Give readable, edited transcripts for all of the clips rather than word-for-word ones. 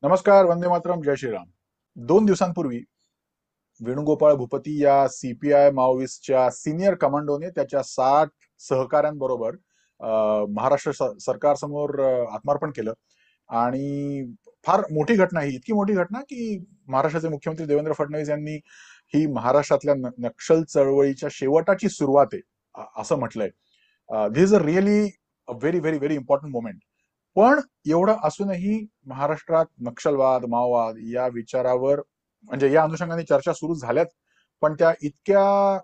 नमस्कार, वंदे मातरम, जय श्रीराम. 2 दिवसांपूर्वी वेणुगोपाळ भूपती या सीपीआय माओइस्टच्या सिनियर कमांडोने त्याच्या 60 सहकाऱ्यांबरोबर महाराष्ट्र सरकारसमोर आत्मार्पण केलं. आणि फार मोठी घटना, ही इतकी मोठी घटना की महाराष्ट्राचे मुख्यमंत्री देवेंद्र फडणवीस यांनी ही महाराष्ट्रातल्या नक्षल चळवळीच्या शेवटाची सुरुवात आहे असं म्हटलंय. This is a really a very very very important moment. पण एवढं असूनही महाराष्ट्रात नक्षलवाद, माओवाद या विचारावर म्हणजे या अनुषंगाने चर्चा सुरू झाल्यात, पण त्या इतक्या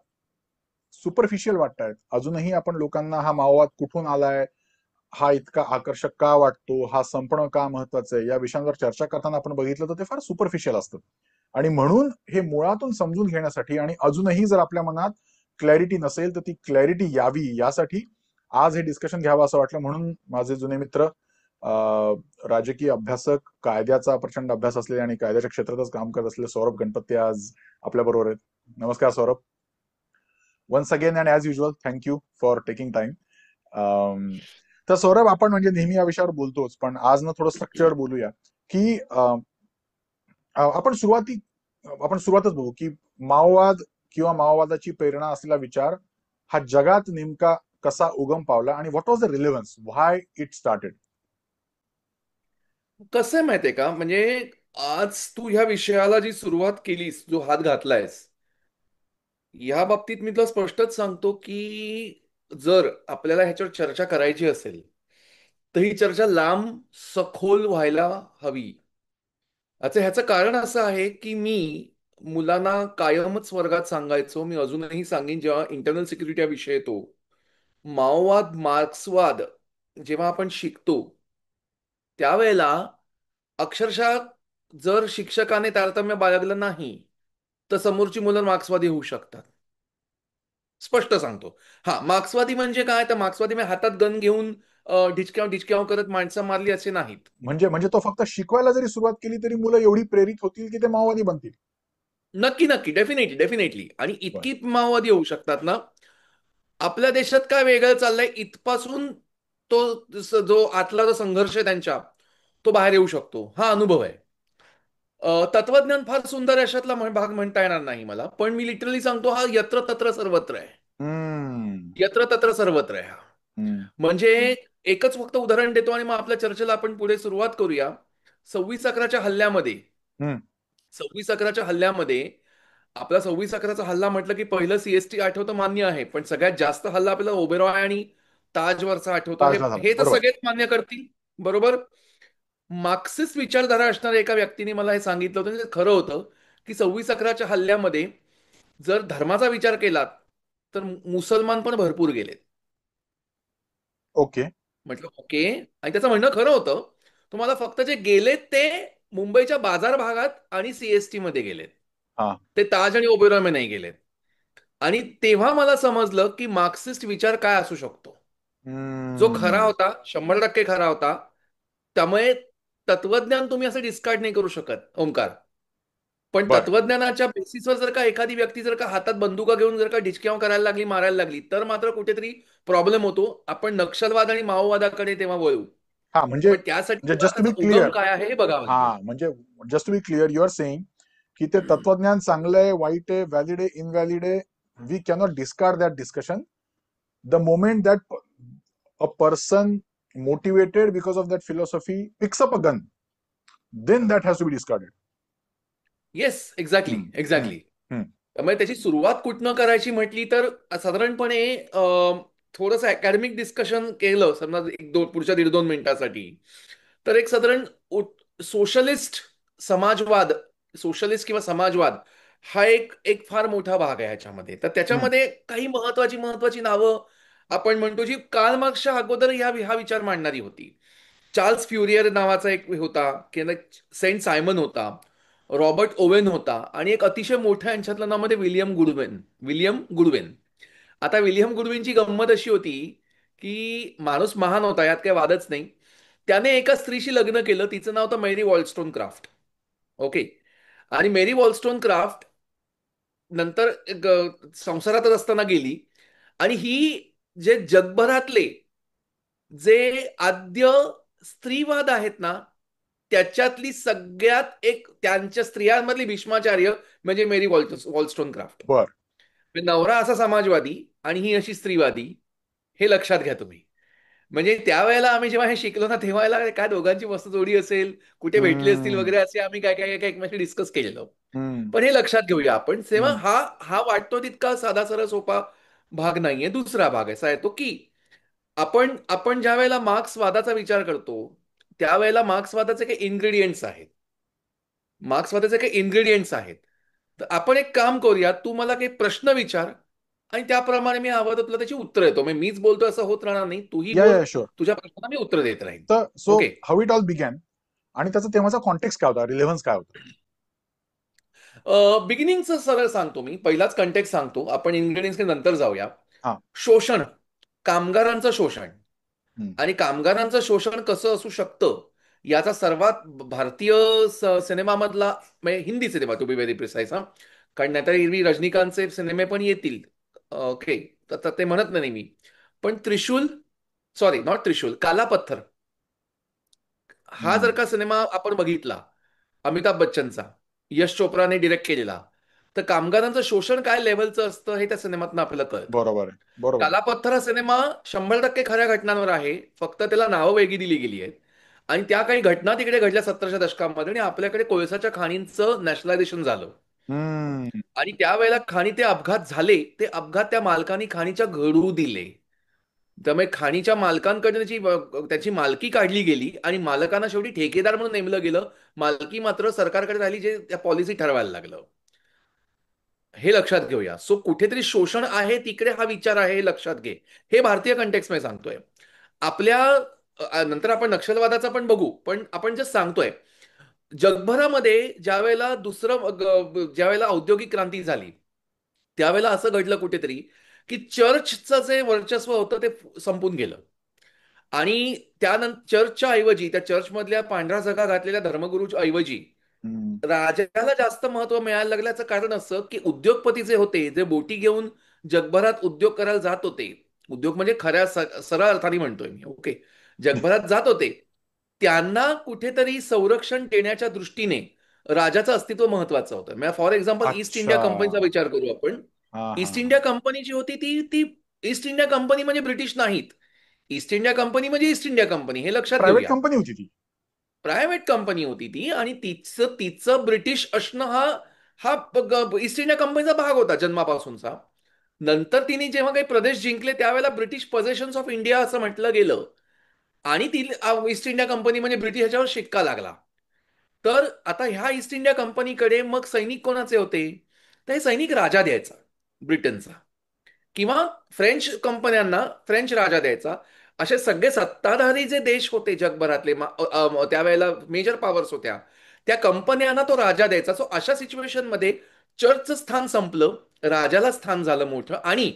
सुपरफिशियल वाटतायत. अजूनही आपण लोकांना हा माओवाद कुठून आलाय, हा इतका आकर्षक का वाटतो, हा संपणं का महत्वाचं आहे, या विषयांवर चर्चा करताना आपण बघितलं तर ते फार सुपरफिशियल असतं. आणि म्हणून हे मुळातून समजून घेण्यासाठी आणि अजूनही जर आपल्या मनात क्लॅरिटी नसेल तर ती क्लॅरिटी यावी यासाठी आज हे डिस्कशन घ्यावं असं वाटलं. म्हणून माझे जुने मित्र, राजकीय अभ्यासक, कायद्याचा प्रचंड अभ्यास असलेले आणि कायद्याच्या क्षेत्रातच काम करत असलेले सौरभ गणपती आज आपल्या बरोबर आहेत. नमस्कार Saurabh. Once again and as usual thank you for taking time. तर सौरभ, आपण म्हणजे नेहमी या विषयावर बोलतोच, पण आज ना थोडं स्ट्रक्चर बोलूया की आपण सुरुवातच बघू की माओवाद किंवा माओवादाची प्रेरणा असलेला विचार हा जगात नेमका कसा उगम पावला आणि what was the relevance, why it started. कसं आहे माहितीये का? म्हणजे आज तू ह्या विषयाला जी सुरुवात केलीस, जो हात घातलायस, या बाबतीत मी तुला स्पष्टच सांगतो की जर आपल्याला ह्याच्यावर चर्चा करायची असेल तर ही चर्चा लांब, सखोल व्हायला हवी. आता ह्याचं कारण असं आहे की मी मुलांना कायमच वर्गात सांगायचो, मी अजूनही सांगेन जेव्हा इंटरनल सिक्युरिटी हा विषय येतो, माओवाद, मार्क्सवाद जेव्हा आपण शिकतो त्यावेळेला अक्षरशः जर शिक्षकाने तारतम्य बाळगलं नाही तर समोरची मुलं मार्क्सवादी होऊ शकतात. स्पष्ट सांगतो. हा, मार्क्सवादी म्हणजे काय? तर मार्क्सवादी म्हणजे हातात गन घेऊन ढिचक्याव ढिचक्याव करत माणसं मारली असे नाहीत. म्हणजे म्हणजे तो फक्त शिकवायला जरी सुरुवात केली तरी मुलं एवढी प्रेरित होतील की ते माओवादी बनतील. नक्की नक्की, डेफिनेटली डेफिनेटली. आणि बर. इतकी माओवादी होऊ शकतात ना. आपल्या देशात काय वेगळं चाललंय इथपासून तो जो आतला जो संघर्ष आहे त्यांच्या, तो बाहेर येऊ शकतो, हा अनुभव आहे. तत्वज्ञान फार सुंदर आहे, अशातला भाग म्हणता येणार नाही मला, पण मी लिटरली सांगतो, हा यत्र तत्र सर्वत्र आहे. हम्म. यत्र तत्र सर्वत्र आहे हा. हम्म. म्हणजे एकच फक्त उदाहरण देतो आणि मग आपल्या चर्चेला आपण पुढे सुरुवात करूया. 26/11च्या हल्ल्यामध्ये, हम्म. 26/11च्या हल्ल्यामध्ये, आपला 26/11चा हल्ला म्हटलं की पहिलं सीएसटी आठवतं, मान्य आहे, पण सगळ्यात जास्त हल्ला आपल्याला ओबेरॉय आणि ताजवरचा आठवतो. हे ताजला झाला, हे तर बरोबर. सगळेच मान्य करतील. बरोबर. मार्क्सिस्ट विचारधारा असणाऱ्या एका व्यक्तीने मला हे सांगितलं होतं, आणि ते खरं होतं, की 26/11च्या हल्ल्यामध्ये जर धर्माचा विचार केलात तर मुसलमान पण भरपूर गेलेत. ओके. म्हटलं ओके. आणि त्याचं म्हणणं खरं होतं. तुम्हाला फक्त जे गेलेत ते मुंबईच्या बाजार भागात आणि सीएसटी मध्ये गेलेत. हा. ते ताज आणि ओबेरॉय नाही गेलेत. आणि तेव्हा मला समजलं की मार्क्सिस्ट विचार काय असू शकतो. जो खरा हम्म. होता, 100% खरा होता. त्यामुळे तत्वज्ञान तुम्ही असं डिस्कार्ड नाही करू शकत, ओंकार. पण बर. तत्वज्ञानाच्या बेसिसवर जर का एखादी व्यक्ती जर का हातात बंदुका घेऊन जर का ढिचक्याव करायला लागली, मारायला लागली, तर मात्र कुठेतरी प्रॉब्लेम होतो. आपण नक्षलवाद आणि माओवादाकडे तेव्हा वळू. हा म्हणजे पण त्यासाठी म्हणजे तुला जस्ट टू बी त्याचा उगम क्लिअर. काय आहे हे बघावं हा लागेल. म्हणजे just to be clear, you are saying की ते तत्वज्ञान चांगलं आहे, वाईट आहे, व्हॅलिड आहे, इनव्हॅलिड आहे, we cannot discard that discussion. The moment that a person motivated because of that philosophy picks up a gun, then that has to be discarded. Yes, exactly हम्म. हम्म. एक्झॅक्टली. हम्म. त्यामुळे त्याची सुरुवात कुठनं करायची म्हटली तर साधारणपणे थोडंसं अकॅडमिक डिस्कशन केलं समजा, एक दोन पुढच्या 1.5-2 मिनिटासाठी, तर एक साधारण सोशलिस्ट समाजवाद, सोशलिस्ट किंवा समाजवाद, हा एक एक फार मोठा भाग आहे ह्याच्यामध्ये. तर हम्म. त्याच्यामध्ये काही महत्वाची महत्वाची नावं आपण म्हणतो, जी कार्ल मार्क्सच्या अगोदर हा विचार मांडणारी होती. चार्ल्स फ्युरियर नावाचा एक होता, किंवा सेंट सायमन होता, रॉबर्ट ओवेन होता, आणि एक अतिशय मोठ्या यांच्यातलं नावामध्ये विलियम गुडवेन. आता विलियम गुडविनची गंमत अशी होती की माणूस महान होता, यात काही वादच नाही. त्याने एका स्त्रीशी लग्न केलं, तिचं नाव होतं मेरी वॉलस्टोन क्राफ्ट. ओके. आणि मेरी वॉलस्टोन क्राफ्ट नंतर संसारातच असताना गेली. आणि ही जे जगभरातले जे आद्य स्त्रीवाद आहेत ना, त्याच्यातली सगळ्यात एक त्यांच्या स्त्रियांमधली भीष्माचार्य म्हणजे मेरी वॉलस्टोनक्राफ्ट. बर. म्हणजे नवरा असा समाजवादी आणि ही अशी स्त्रीवादी, हे लक्षात घ्या तुम्ही. म्हणजे त्यावेळेला आम्ही जेव्हा हे शिकलो ना, तेव्हा याला काय दोघांची मस्त जोडी असेल, कुठे भेटली असतील हम्म. वगैरे, असे आम्ही काय काय काय एकमेकांशी डिस्कस केलेलं. हम्म. पण हे लक्षात घेऊया आपण, तेव्हा हम्म. हा हा वाटतो तितका साधा सरळ सोपा भाग नाहीये. दुसरा भाग असा येतो की आपण आपण ज्या वेळेला मार्क्सवादाचा विचार करतो, त्यावेळेला मार्क्सवादाचे काही इन्ग्रेडियंट्स आहेत. मार्क्सवादाचे काही इन्ग्रेडियंट्स आहेत. तर आपण एक काम करूया, तू मला काही प्रश्न विचार आणि त्याप्रमाणे मी हवं तर तुला त्याची उत्तर देतो. म्हणजे मीच बोलतो असं होत राहणार नाही, तूही या बोल, या शुअर. तुझ्या प्रश्नाला मी उत्तर देत राहीन. तर so okay. How it all begin, आणि त्याचा तेव्हाचा कॉन्टेक्स्ट काय होता, रिलेव्हन्स काय होता? बिगिनिंगचं सरळ सांगतो मी, पहिलाच कंटेक्स्ट सांगतो, आपण इन्ग्रेडियंट्स नंतर जाऊया. हा. शोषण, कामगारांचं शोषण. हम्म. आणि कामगारांचं शोषण कसं असू शकतं, याचा सर्वात भारतीय सिनेमामधला, म्हणजे Hindi cinema to be very precise, हा, कारण नाहीतर एरवी रजनीकांतचे सिनेमे पण येतील. ओके. तर ते म्हणत नाही मी. पण त्रिशूल, सॉरी नॉट त्रिशूल, काला पत्थर, हा जर हम्म. का सिनेमा आपण बघितला, अमिताभ बच्चनचा, यश चोप्राने डिरेक्ट केलेला, तर कामगारांचं शोषण काय लेव्हलचं असतं हे त्या सिनेमातनं आपल्याला कळतं. बरोबर आहे, बरोबर आहे. काला पत्थर हा सिनेमा 100% खऱ्या घटनांवर आहे, फक्त त्याला नावं वेगळी दिली गेली आहेत. आणि त्या काही घटना तिकडे घडल्या 70च्या दशकामध्ये, आणि आपल्याकडे कोळसाच्या खाणींचं नॅशनलायझेशन झालं. हम्म. आणि त्यावेळेला खाणी ते अपघात झाले, ते अपघात त्या मालकांनी खाणीच्या घडू दिले. त्यामुळे खाणीच्या मालकांकडे त्याची मालकी काढली गेली आणि मालकांना शेवटी ठेकेदार म्हणून नेमलं गेलं. मालकी मात्र सरकारकडे राहिली, जे त्या पॉलिसी ठरवायला लागलं. हे लक्षात घेऊया. सो कुठेतरी शोषण आहे तिकडे हा विचार आहे, हे लक्षात घे. हे भारतीय कंटेक्स्ट मध्ये सांगतोय. आपल्या नंतर आपण नक्षलवादाचा पण बघू, पण आपण जस्ट सांगतोय जगभरामध्ये ज्या वेळेला ज्या वेळेला औद्योगिक क्रांती झाली, त्यावेळेला असं घडलं कुठेतरी की चर्चचं जे वर्चस्व होतं ते संपून गेलं. आणि त्यानंतर चर्चच्या ऐवजी, त्या चर्चमधल्या पांढऱ्या जगा घातलेल्या धर्मगुरूच्या ऐवजी हम्म. राजाला जास्त महत्व मिळायला लागल्याचं कारण असं की उद्योगपती जे होते, जे बोटी घेऊन जगभरात उद्योग करायला जात होते, उद्योग म्हणजे खऱ्या सरळ अर्थाने म्हणतोय मी, ओके, जगभरात जात होते, त्यांना कुठेतरी संरक्षण देण्याच्या दृष्टीने राजाचं अस्तित्व महत्वाचं होतं. म्हणजे फॉर एक्झाम्पल ईस्ट इंडिया अच्छा. कंपनीचा विचार करू आपण. हा हा ईस्ट हा. इंडिया कंपनी जी होती ती ती ईस्ट इंडिया कंपनी म्हणजे ब्रिटिश नाहीत. ईस्ट इंडिया कंपनी म्हणजे ईस्ट इंडिया कंपनी, हे लक्षात प्रायव्हेट घेऊया. कंपनी होती ती. प्रायव्हेट कंपनी होती ती, आणि तिचं तिचं ब्रिटिश असणं हा हा ईस्ट इंडिया कंपनीचा भाग होता जन्मापासूनचा. नंतर तिने जेव्हा काही प्रदेश जिंकले, त्यावेळेला ब्रिटिश पजेशन्स ऑफ इंडिया असं म्हटलं गेलं. आणि ती ईस्ट इंडिया कंपनी म्हणजे ब्रिटिश ह्याच्यावर शिक्का लागला. तर आता ह्या ईस्ट इंडिया कंपनीकडे मग सैनिक कोणाचे होते, तर हे सैनिक राजा द्यायचा ब्रिटनचा, किंवा फ्रेंच कंपन्यांना फ्रेंच राजा द्यायचा. असे सगळे सत्ताधारी जे देश होते जगभरातले, त्यावेळेला मेजर पॉवर्स होत्या, त्या कंपन्यांना तो राजा द्यायचा. सो अशा सिच्युएशन मध्ये चर्चचं स्थान संपलं, राजाला स्थान झालं मोठं. आणि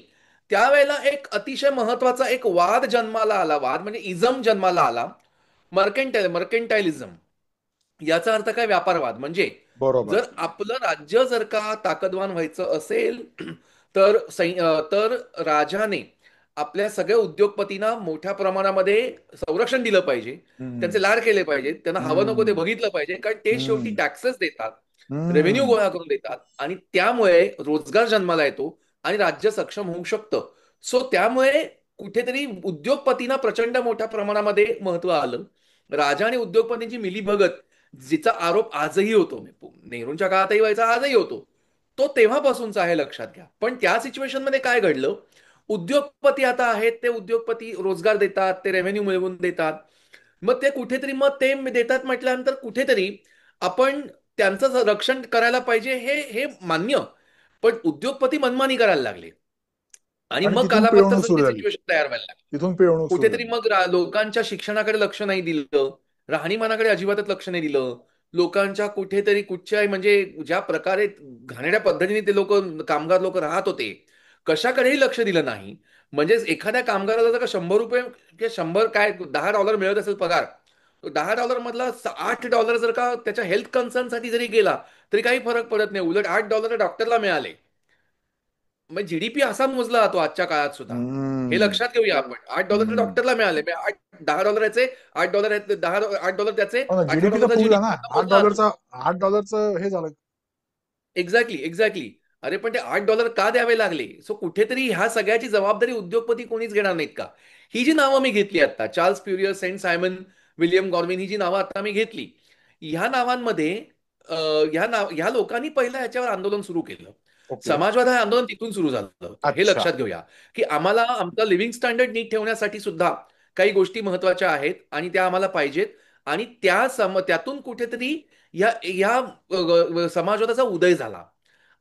त्यावेळेला एक अतिशय महत्वाचा एक वाद जन्माला आला, वाद म्हणजे इझम जन्माला आला, मर्केंटाइलिझम. याचा अर्थ काय, व्यापारवाद. म्हणजे बरोबर. जर आपलं राज्य जर का ताकदवान व्हायचं असेल, तर राजाने आपल्या सगळ्या उद्योगपतींना मोठ्या प्रमाणामध्ये संरक्षण दिलं पाहिजे, हम्म. त्यांचे लाड केले पाहिजेत, त्यांना हवं नको ते हम्म. बघितलं पाहिजे, कारण ते शेवटी हम्म. टॅक्सेस देतात, रेव्हेन्यू हम्म. गोळा करून देतात, आणि त्यामुळे रोजगार जन्माला येतो आणि राज्य सक्षम होऊ शकतं. सो त्यामुळे कुठेतरी उद्योगपतींना प्रचंड मोठ्या प्रमाणामध्ये महत्व आलं. राजा आणि उद्योगपतींची मिलीभगत, जिचा आरोप आजही होतो, नेहरूंच्या काळातही व्हायचा, आजही होतो, तो तेव्हापासूनचा आहे, लक्षात घ्या. पण त्या सिच्युएशन मध्ये काय घडलं, उद्योगपती आता आहेत, ते उद्योगपती रोजगार देतात, ते रेव्हेन्यू मिळवून देतात. मग ते कुठेतरी, मग ते देतात म्हटल्यानंतर कुठेतरी आपण त्यांचं रक्षण करायला पाहिजे, हे हे मान्य. पण उद्योगपती मनमानी करायला लागले, आणि आणि मग तिथून पिळवणूक सुरू कालापत्तासारखी झाली. सिच्युएशन तयार व्हायला लागली. तिथून पिळवणूक सुरू कुठेतरी झाली. मग लोकांच्या शिक्षणाकडे लक्ष नाही दिलं, राहणीमानाकडे अजिबातच लक्ष नाही दिलं. लोकांच्या कुठेतरी कुठच्याही, म्हणजे ज्या प्रकारे घाणेरड्या पद्धतीने ते लोक, कामगार लोक राहत होते, कशाकडेही लक्ष दिलं नाही. म्हणजे एखाद्या कामगाराला जर का 100 रुपये किंवा 100 काय $10 मिळत असेल पगार, तो $10 मधला $8 जर का त्याच्या हेल्थ कन्सर्न साठी जरी गेला, तरी काही फरक पडत नाही. उलट $8 डॉक्टरला मिळाले. मग जीडीपी असा मोजला जातो आजच्या काळात सुद्धा. हे हम्म. लक्षात घेऊया आपण. $8 हम्म. डॉक्टरला मिळाले, $10 $8 $10 त्याचे हो ना, अठरा जीडीपीचा डॉलरचा पूल झाला जीडीपी ना. असा आठ मोजला जातो. डॉलरचा 8 डॉलरचं हे झालं. Exactly, exactly. अरे पण ते $8 का द्यावे लागले? सो कुठेतरी ह्या सगळ्याची जबाबदारी उद्योगपती कोणीच घेणार नाहीत का? ही जी नावं मी घेतली आता, Charles Fourier, Saint Simon, William Godwin, ही जी नावं आता मी घेतली, ह्या नावांमध्ये ह्या लोकांनी पहिलं ह्याच्यावर आंदोलन सुरू केलं. ओके. समाजवाद हे आंदोलन तिथून सुरू झालं होतं. हे अच्छा. लक्षात घेऊया, की आम्हाला आमचं लिव्हिंग स्टँडर्ड नीट ठेवण्यासाठी सुद्धा काही गोष्टी महत्वाच्या आहेत आणि त्या आम्हाला पाहिजेत. आणि त्यातून कुठेतरी या या समाजवादाचा उदय झाला.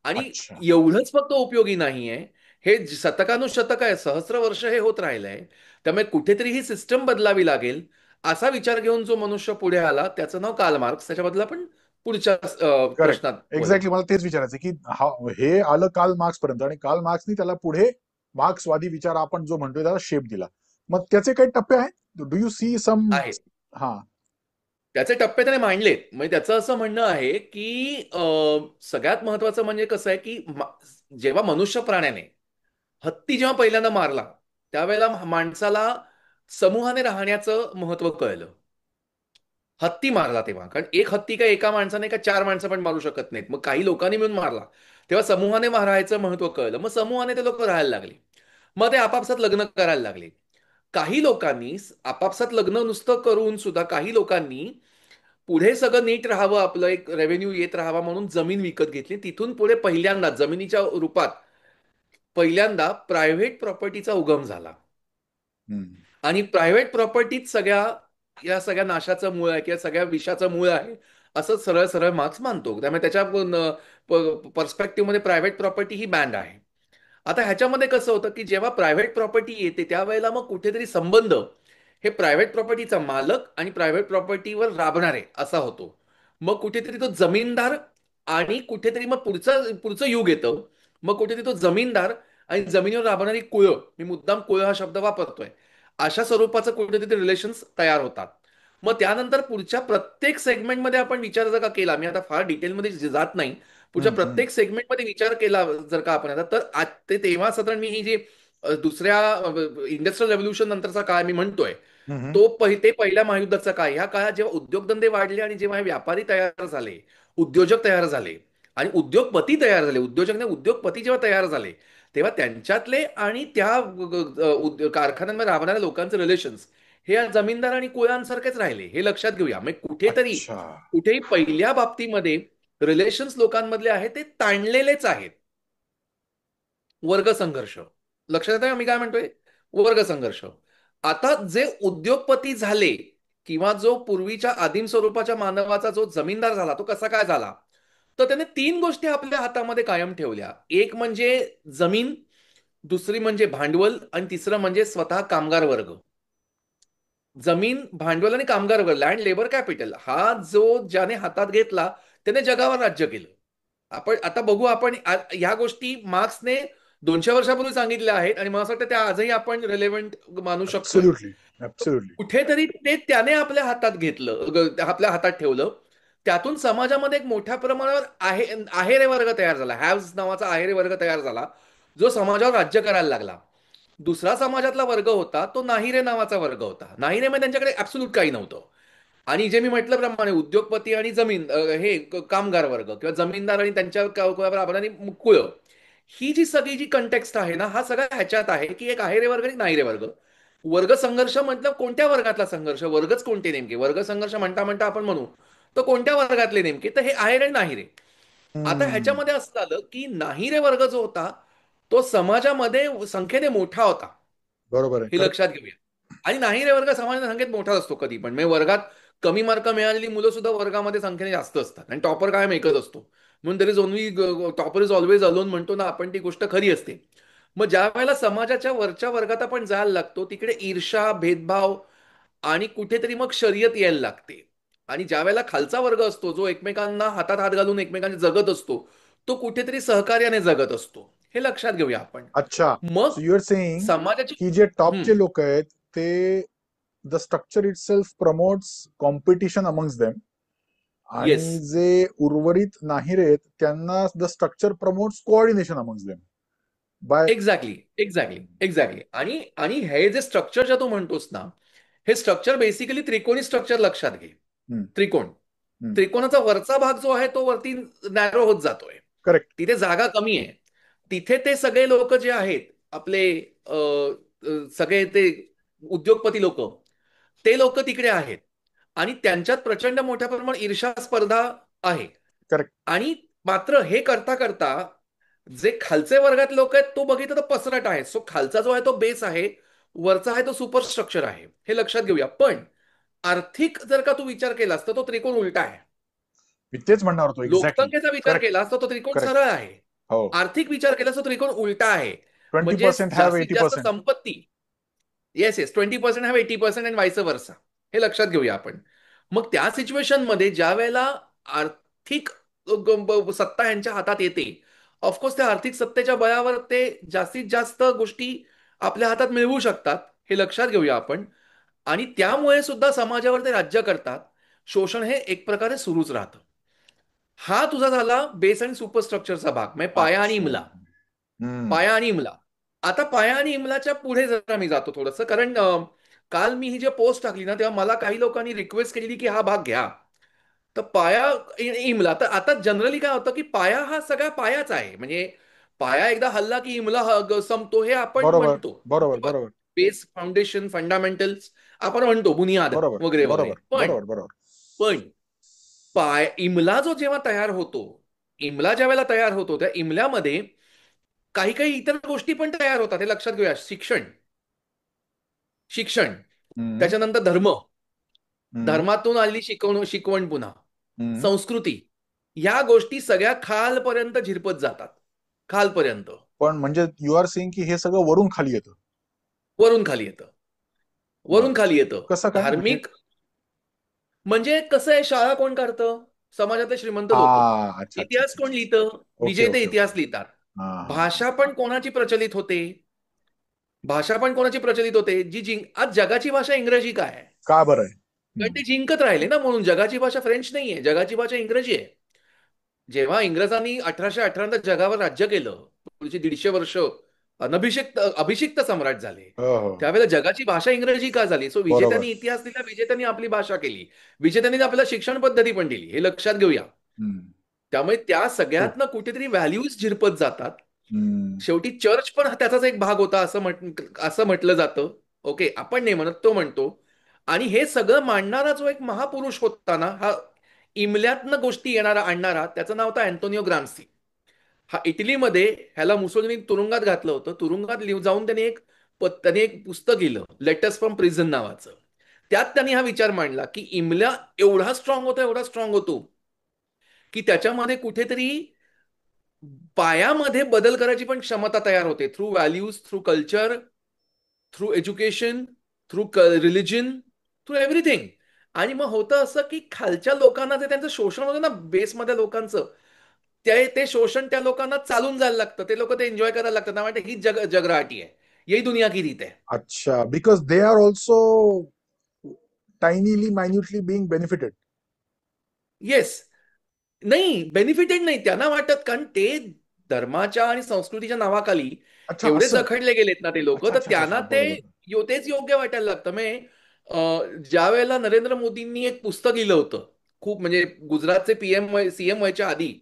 आणि अच्छा. एवढंच फक्त उपयोगी नाहीये, हे शतकानुशतक आहे, सहस्र वर्ष हे होत राहिलंय. त्यामुळे कुठेतरी ही सिस्टम बदलावी लागेल, असा विचार घेऊन जो मनुष्य पुढे आला त्याचं नाव कार्ल मार्क्स. त्याच्याबद्दल आपण पुढच्या करेक्ट. प्रश्नात बोलू. एक्झॅक्टली, मला तेच विचारायचं की हे आलं कार्ल मार्क्स पर्यंत, आणि कार्ल मार्क्सनी त्याला पुढे मार्क्सवादी विचार आपण जो म्हणतोय त्याला शेप दिला. मग त्याचे काही टप्पे आहेत, डू यू सी सम? आहे, हा. त्याचे टप्पे त्याने मांडलेत. म्हणजे त्याचं असं म्हणणं आहे की सगळ्यात महत्वाचं म्हणजे कसं आहे की जेव्हा मनुष्य प्राण्याने हत्ती जेव्हा पहिल्यांदा मारला, त्यावेळेला माणसाला समूहाने राहण्याचं महत्व कळलं. हत्ती मारला तेव्हा, कारण एक हत्ती काय एका माणसाने का चार माणसं पण मारू शकत नाहीत. मग काही लोकांनी मिळून मारला, तेव्हा समूहाने मारायचं महत्व कळलं. मग समूहाने ते लोक राहायला लागले. मग ते आपापसात लग्न करायला लागले. काही लोकांनी आपापसात लग्न नुसतं करून सुद्धा, काही लोकांनी पुढे सगळं नीट राहावं, आपलं एक रेव्हेन्यू येत राहावा म्हणून जमीन विकत घेतली. तिथून पुढे पहिल्यांदा जमिनीच्या रूपात पहिल्यांदा प्रायव्हेट प्रॉपर्टीचा उगम झाला. हम्म. आणि प्रायव्हेट प्रॉपर्टीच या सगळ्या नाशाचं मूळ आहे किंवा सगळ्या विषाचं मूळ आहे, असं सरळ सरळ मार्क्स मानतो. त्यामुळे त्याच्या पर्स्पेक्टिव्हमध्ये प्रायव्हेट प्रॉपर्टी ही बँड आहे. आता ह्याच्यामध्ये कसं होतं की जेव्हा प्रायव्हेट प्रॉपर्टी येते त्यावेळेला मग कुठेतरी संबंध हे प्रायव्हेट प्रॉपर्टीचा मालक आणि प्रायव्हेट प्रॉपर्टीवर राबणारे असा होतो. मग कुठेतरी तो जमीनदार आणि कुठेतरी मग पुढचं पुढचं युग येतं. मग कुठेतरी तो जमीनदार आणि जमिनीवर राबणारी कुळं, मी मुद्दाम कुळं हा शब्द वापरतोय, अशा स्वरूपाचं कुठेतरी रिलेशन्स तयार होतात. मग त्यानंतर पुढच्या प्रत्येक सेगमेंटमध्ये आपण विचार जर का केला, मी आता फार डिटेलमध्ये जात नाही, पुढच्या हम्म. हम्म. प्रत्येक सेगमेंटमध्ये विचार केला जर का आपण आता, तर आज ते तेव्हा साधारण मी ही जी दुसऱ्या इंडस्ट्रियल रेव्होल्युशन नंतरचा काळ मी म्हणतोय, हम्म. ते पहिल्या महायुद्धाचा काळ. ह्या काळात जेव्हा उद्योगधंदे वाढले आणि जेव्हा हे व्यापारी तयार झाले, उद्योजक तयार झाले आणि उद्योगपती तयार झाले, उद्योजक नाही उद्योगपती जेव्हा तयार झाले, तेव्हा त्यांच्यातले आणि त्या कारखान्यांमध्ये राबणाऱ्या लोकांचे रिलेशन्स हे या जमीनदार आणि कुळांसारखेच राहिले. हे लक्षात घेऊया. मग अच्छा. कुठेही पहिल्या बाबतीमध्ये रिलेशन्स लोकांमधले आहेत ते ताणलेलेच आहेत. वर्ग संघर्ष, लक्षात येतं मी काय म्हणतोय? वर्ग संघर्ष. आता जे उद्योगपती झाले किंवा जो पूर्वीच्या आदिम स्वरूपाच्या मानवाचा जो जमीनदार झाला, तो कसा काय झाला? तर त्याने तीन गोष्टी आपल्या हातामध्ये कायम ठेवल्या. एक म्हणजे जमीन, दुसरी म्हणजे भांडवल आणि तिसरं म्हणजे स्वतः कामगार वर्ग. जमीन, भांडवल आणि कामगार वर्ग, लँड लेबर कॅपिटल, हा जो ज्याने हातात घेतला त्याने जगावर राज्य केलं. आपण आता बघू, आपण ह्या गोष्टी मार्क्सने 200 वर्षापूर्वी सांगितल्या आहेत आणि मला असं वाटतं त्या आजही आपण रिलेव्हंट मानू शकतोय. ऍब्सोल्युटली. ऍब्सोल्युटली. कुठेतरी ते त्याने आपल्या हातात घेतलं, आपल्या हातात ठेवलं. त्यातून समाजामध्ये एक मोठ्या प्रमाणावर आहेरे वर्ग तयार झाला, हॅव्स नावाचा आहेरे वर्ग तयार झाला, जो समाजावर राज्य करायला लागला. दुसरा समाजातला वर्ग होता तो नाहिरे नावाचा वर्ग होता. नाहिरे म्हणजे त्यांच्याकडे ऍब्सोल्यूट काही नव्हतं. आणि जे मी म्हटलं प्रमाणे उद्योगपती आणि कामगार वर्ग किंवा जमीनदार आणि त्यांच्या राबणारी कुळं, ही जी सगळी जी कंटेक्स्ट आहे ना, हा सगळा ह्याच्यात आहे की एक आहेरे वर्ग आणि नाहिरे वर्ग. वर्ग संघर्ष म्हटलं कोणत्या वर्गातला संघर्ष, वर्गच कोणते नेमके, वर्ग संघर्ष म्हणता म्हणता आपण म्हणू तर कोणत्या वर्गातले नेमके, तर हे आहेरे आणि नाहिरे. आता हम्म. ह्याच्यामध्ये असं झालं की नाहिरे वर्ग जो होता तो समाजामध्ये संख्येने मोठा होता. बरोबर आहे. हे करेक्ट. लक्षात घेऊया. आणि नाही रे वर्ग समाजाच्या संख्येत मोठाच असतो कधी पण. म्हणजे वर्गात कमी मार्क मिळालेली मुलं सुद्धा वर्गामध्ये संख्येने जास्त असतात आणि टॉपर कायम एकच असतो. म्हणून तरी only topper is always alone म्हणतो ना आपण, ती गोष्ट खरी असते. मग ज्या वेळेला समाजाच्या वरच्या वर्गात आपण जायला लागतो तिकडे ईर्षा, भेदभाव आणि कुठेतरी मग शर्यत यायला लागते. आणि ज्या वेळेला खालचा वर्ग असतो जो एकमेकांना हातात हात घालून एकमेकांना जगत असतो, तो कुठेतरी सहकार्याने जगत असतो. हे लक्षात घेऊया आपण. अच्छा. मग सो यू आर सेइंग समाजाची की जे हम्म, टॉपचे लोक आहेत ते, the structure itself promotes competition amongst them, yes, आणि जे उर्वरित नाही आहेत त्यांना the structure promotes coordination amongst them. Bye. Exactly, exactly, exactly. आणि आणि हे जे स्ट्रक्चर जे तू म्हणतोस ना, हे स्ट्रक्चर बेसिकली त्रिकोणी स्ट्रक्चर लक्षात घे. त्रिकोण. त्रिकोणाचा वरचा भाग जो आहे तो वरती नॅरो होत जातोय. करेक्ट. तिथे जागा कमी आहे. तिथे ते सगळे लोक जे आहेत आपले सगळे ते उद्योगपती लोक, ते लोक तिकडे आहेत. आणि त्यांच्यात प्रचंड मोठ्या प्रमाणात ईर्ष्या स्पर्धा आहे. करेक्ट. आणि मात्र हे करता करता जे खालचे वर्गात लोक आहेत तो बघितलं तर पसरट आहे. सो खालचा जो आहे तो बेस आहे, वरचा आहे तो सुपर स्ट्रक्चर आहे, हे लक्षात घेऊया. पण आर्थिक जर का तू विचार केलास तर तो त्रिकोण उलटा आहे. मी तेच म्हणणार होतो, एक्झॅक्टली. लोकसंख्येचा विचार करेक्ट. केलास तर तो त्रिकोण करेक्ट. सरळ आहे. हो. आर्थिक विचार केलास तर त्रिकोण उलटा आहे. ट्वेंटी म्हणजे पर्सेंट हॅव जास्तीत जास्त 80%. संपत्ती. Yes, yes, 20% have 80% and vice वर्सा. हे लक्षात घेऊया आपण. मग त्या सिच्युएशन मध्ये ज्या वेळेला आर्थिक सत्ता यांच्या हातात येते, ऑफकोर्स त्या आर्थिक सत्तेच्या बळावर ते जास्तीत जास्त गोष्टी आपल्या हातात मिळवू शकतात. हे लक्षात घेऊया आपण. आणि त्यामुळे सुद्धा समाजावर ते राज्य करतात. शोषण हे एक प्रकारे सुरूच राहतं. हा तुझा झाला बेस आणि सुपरस्ट्रक्चरचा भाग, म्हणजे पाया आणि अच्छा. इमला. हम्म. पाया आणि इमला. आता पाया आणि इमलाच्या पुढे जरा मी जातो थोडंसं, कारण काल मी ही जे पोस्ट टाकली ना, तेव्हा मला काही लोकांनी रिक्वेस्ट केलेली की हा भाग घ्या. तर पाया इमला, तर आता जनरली काय होतं की पाया हा सगळा पायाच आहे. म्हणजे पाया एकदा हल्ला की इमला संपतो, हे आपण बरोबर. म्हणतो. बरोबर. बरोबर. बेस, फाउंडेशन, फंडामेंटल्स आपण म्हणतो, बुनियाद बरोबर. वगैरे वगैरे. बरोबर. पण बरोबर. बरोबर. पण इमला जो जेव्हा तयार होतो, इमला ज्या वेळेला तयार होतो, त्या इमल्यामध्ये काही काही इतर गोष्टी पण तयार होतात, हे लक्षात घेऊया. शिक्षण, शिक्षण, हम्म. त्याच्यानंतर धर्म, हम्म. धर्मातून आलेली शिकवण पुन्हा, हम्म. संस्कृती, या गोष्टी सगळ्या खालपर्यंत झिरपत जातात. खालपर्यंत. पण म्हणजे यू आर सेइंग की हे सगळं वरून खाली येतं. वरून खाली येतं. बर. वरून खाली येतं. कसं काय म्हणजे? धार्मिक, म्हणजे कसं आहे, शाळा कोण काढतं? समाजातले श्रीमंत लोक. हा. अच्छा, अच्छा, इतिहास अच्छा, कोण अच्छा. लिहितं? ओके, विजेते ओके, ओके. इतिहास लिहितात. हा, हा, हा. भाषा पण कोणाची प्रचलित होते? भाषा पण कोणाची प्रचलित होते? आज जगाची भाषा इंग्रजी काय आहे? का बरं आहे? कारण हम्म. ते जिंकत राहिले ना, म्हणून. जगाची भाषा फ्रेंच नाहीये, जगाची भाषा इंग्रजी आहे. जेव्हा इंग्रजांनी 1818 जगावर राज्य केलं, पुढची 150 वर्ष अभिषिक्त सम्राट झाले, हो, हो. त्यावेळेला जगाची भाषा इंग्रजी का झाली? सो बरोबर. विजेत्यांनी इतिहास दिला, विजेत्यांनी आपली भाषा केली, विजेत्यांनी आपल्याला शिक्षण पद्धती पण दिली, हे लक्षात घेऊया. हम्म. त्यामुळे त्या ट्रू. सगळ्यातनं कुठेतरी व्हॅल्यूज झिरपत जातात. हम्म. शेवटी चर्च पण त्याचाच एक भाग होता, असं म्हटलं जातं. ओके, आपण नाही म्हणत, तो म्हणतो. आणि हे सगळं मांडणारा जो एक महापुरुष होता ना, हा इमल्यातनं गोष्टी आणणारा, त्याचं नाव होतं अँटोनिओ ग्राम्सी. हा इटलीमध्ये, ह्याला मुसोलिनी तुरुंगात घातलं होतं. तुरुंगात जाऊन त्याने एक पुस्तक लिहिलं, लेटर्स फ्रॉम प्रिझन नावाचं. त्यात त्यांनी हा विचार मांडला की इमल्या एवढा स्ट्रॉंग होतो, एवढा स्ट्रॉंग होतो, की त्याच्यामध्ये कुठेतरी पायामध्ये बदल करायची पण क्षमता तयार होते, through values, through culture, through education, through religion, through everything. आणि मग होतं असं की खालच्या लोकांना जे त्यांचं शोषण होतं ना, बेसमधल्या लोकांचं, ते शोषण त्या लोकांना चालून जायला लागतं. ते लोक ते एन्जॉय करायला लागतात. त्यामुळे ही जगराटी आहे. यही दुनिया की रीत है. अच्छा, because they are also tinily minutely being benefited. Yes. नाही, बेनिफिटेड नाही त्यांना वाटत, कारण ते धर्माच्या आणि संस्कृतीच्या नावाखाली अच्छा, एवढे असं. जखडले गेलेत ना ते लोक, अच्छा, तर अच्छा, अच्छा, त्यांना अच्छा. ते बरोबर. तेच योग्य वाटायला लागतं. म्हणजे ज्या वेळेला नरेंद्र मोदींनी एक पुस्तक लिहिलं होतं, खूप म्हणजे गुजरातचे सीएम व्हायच्या आधी,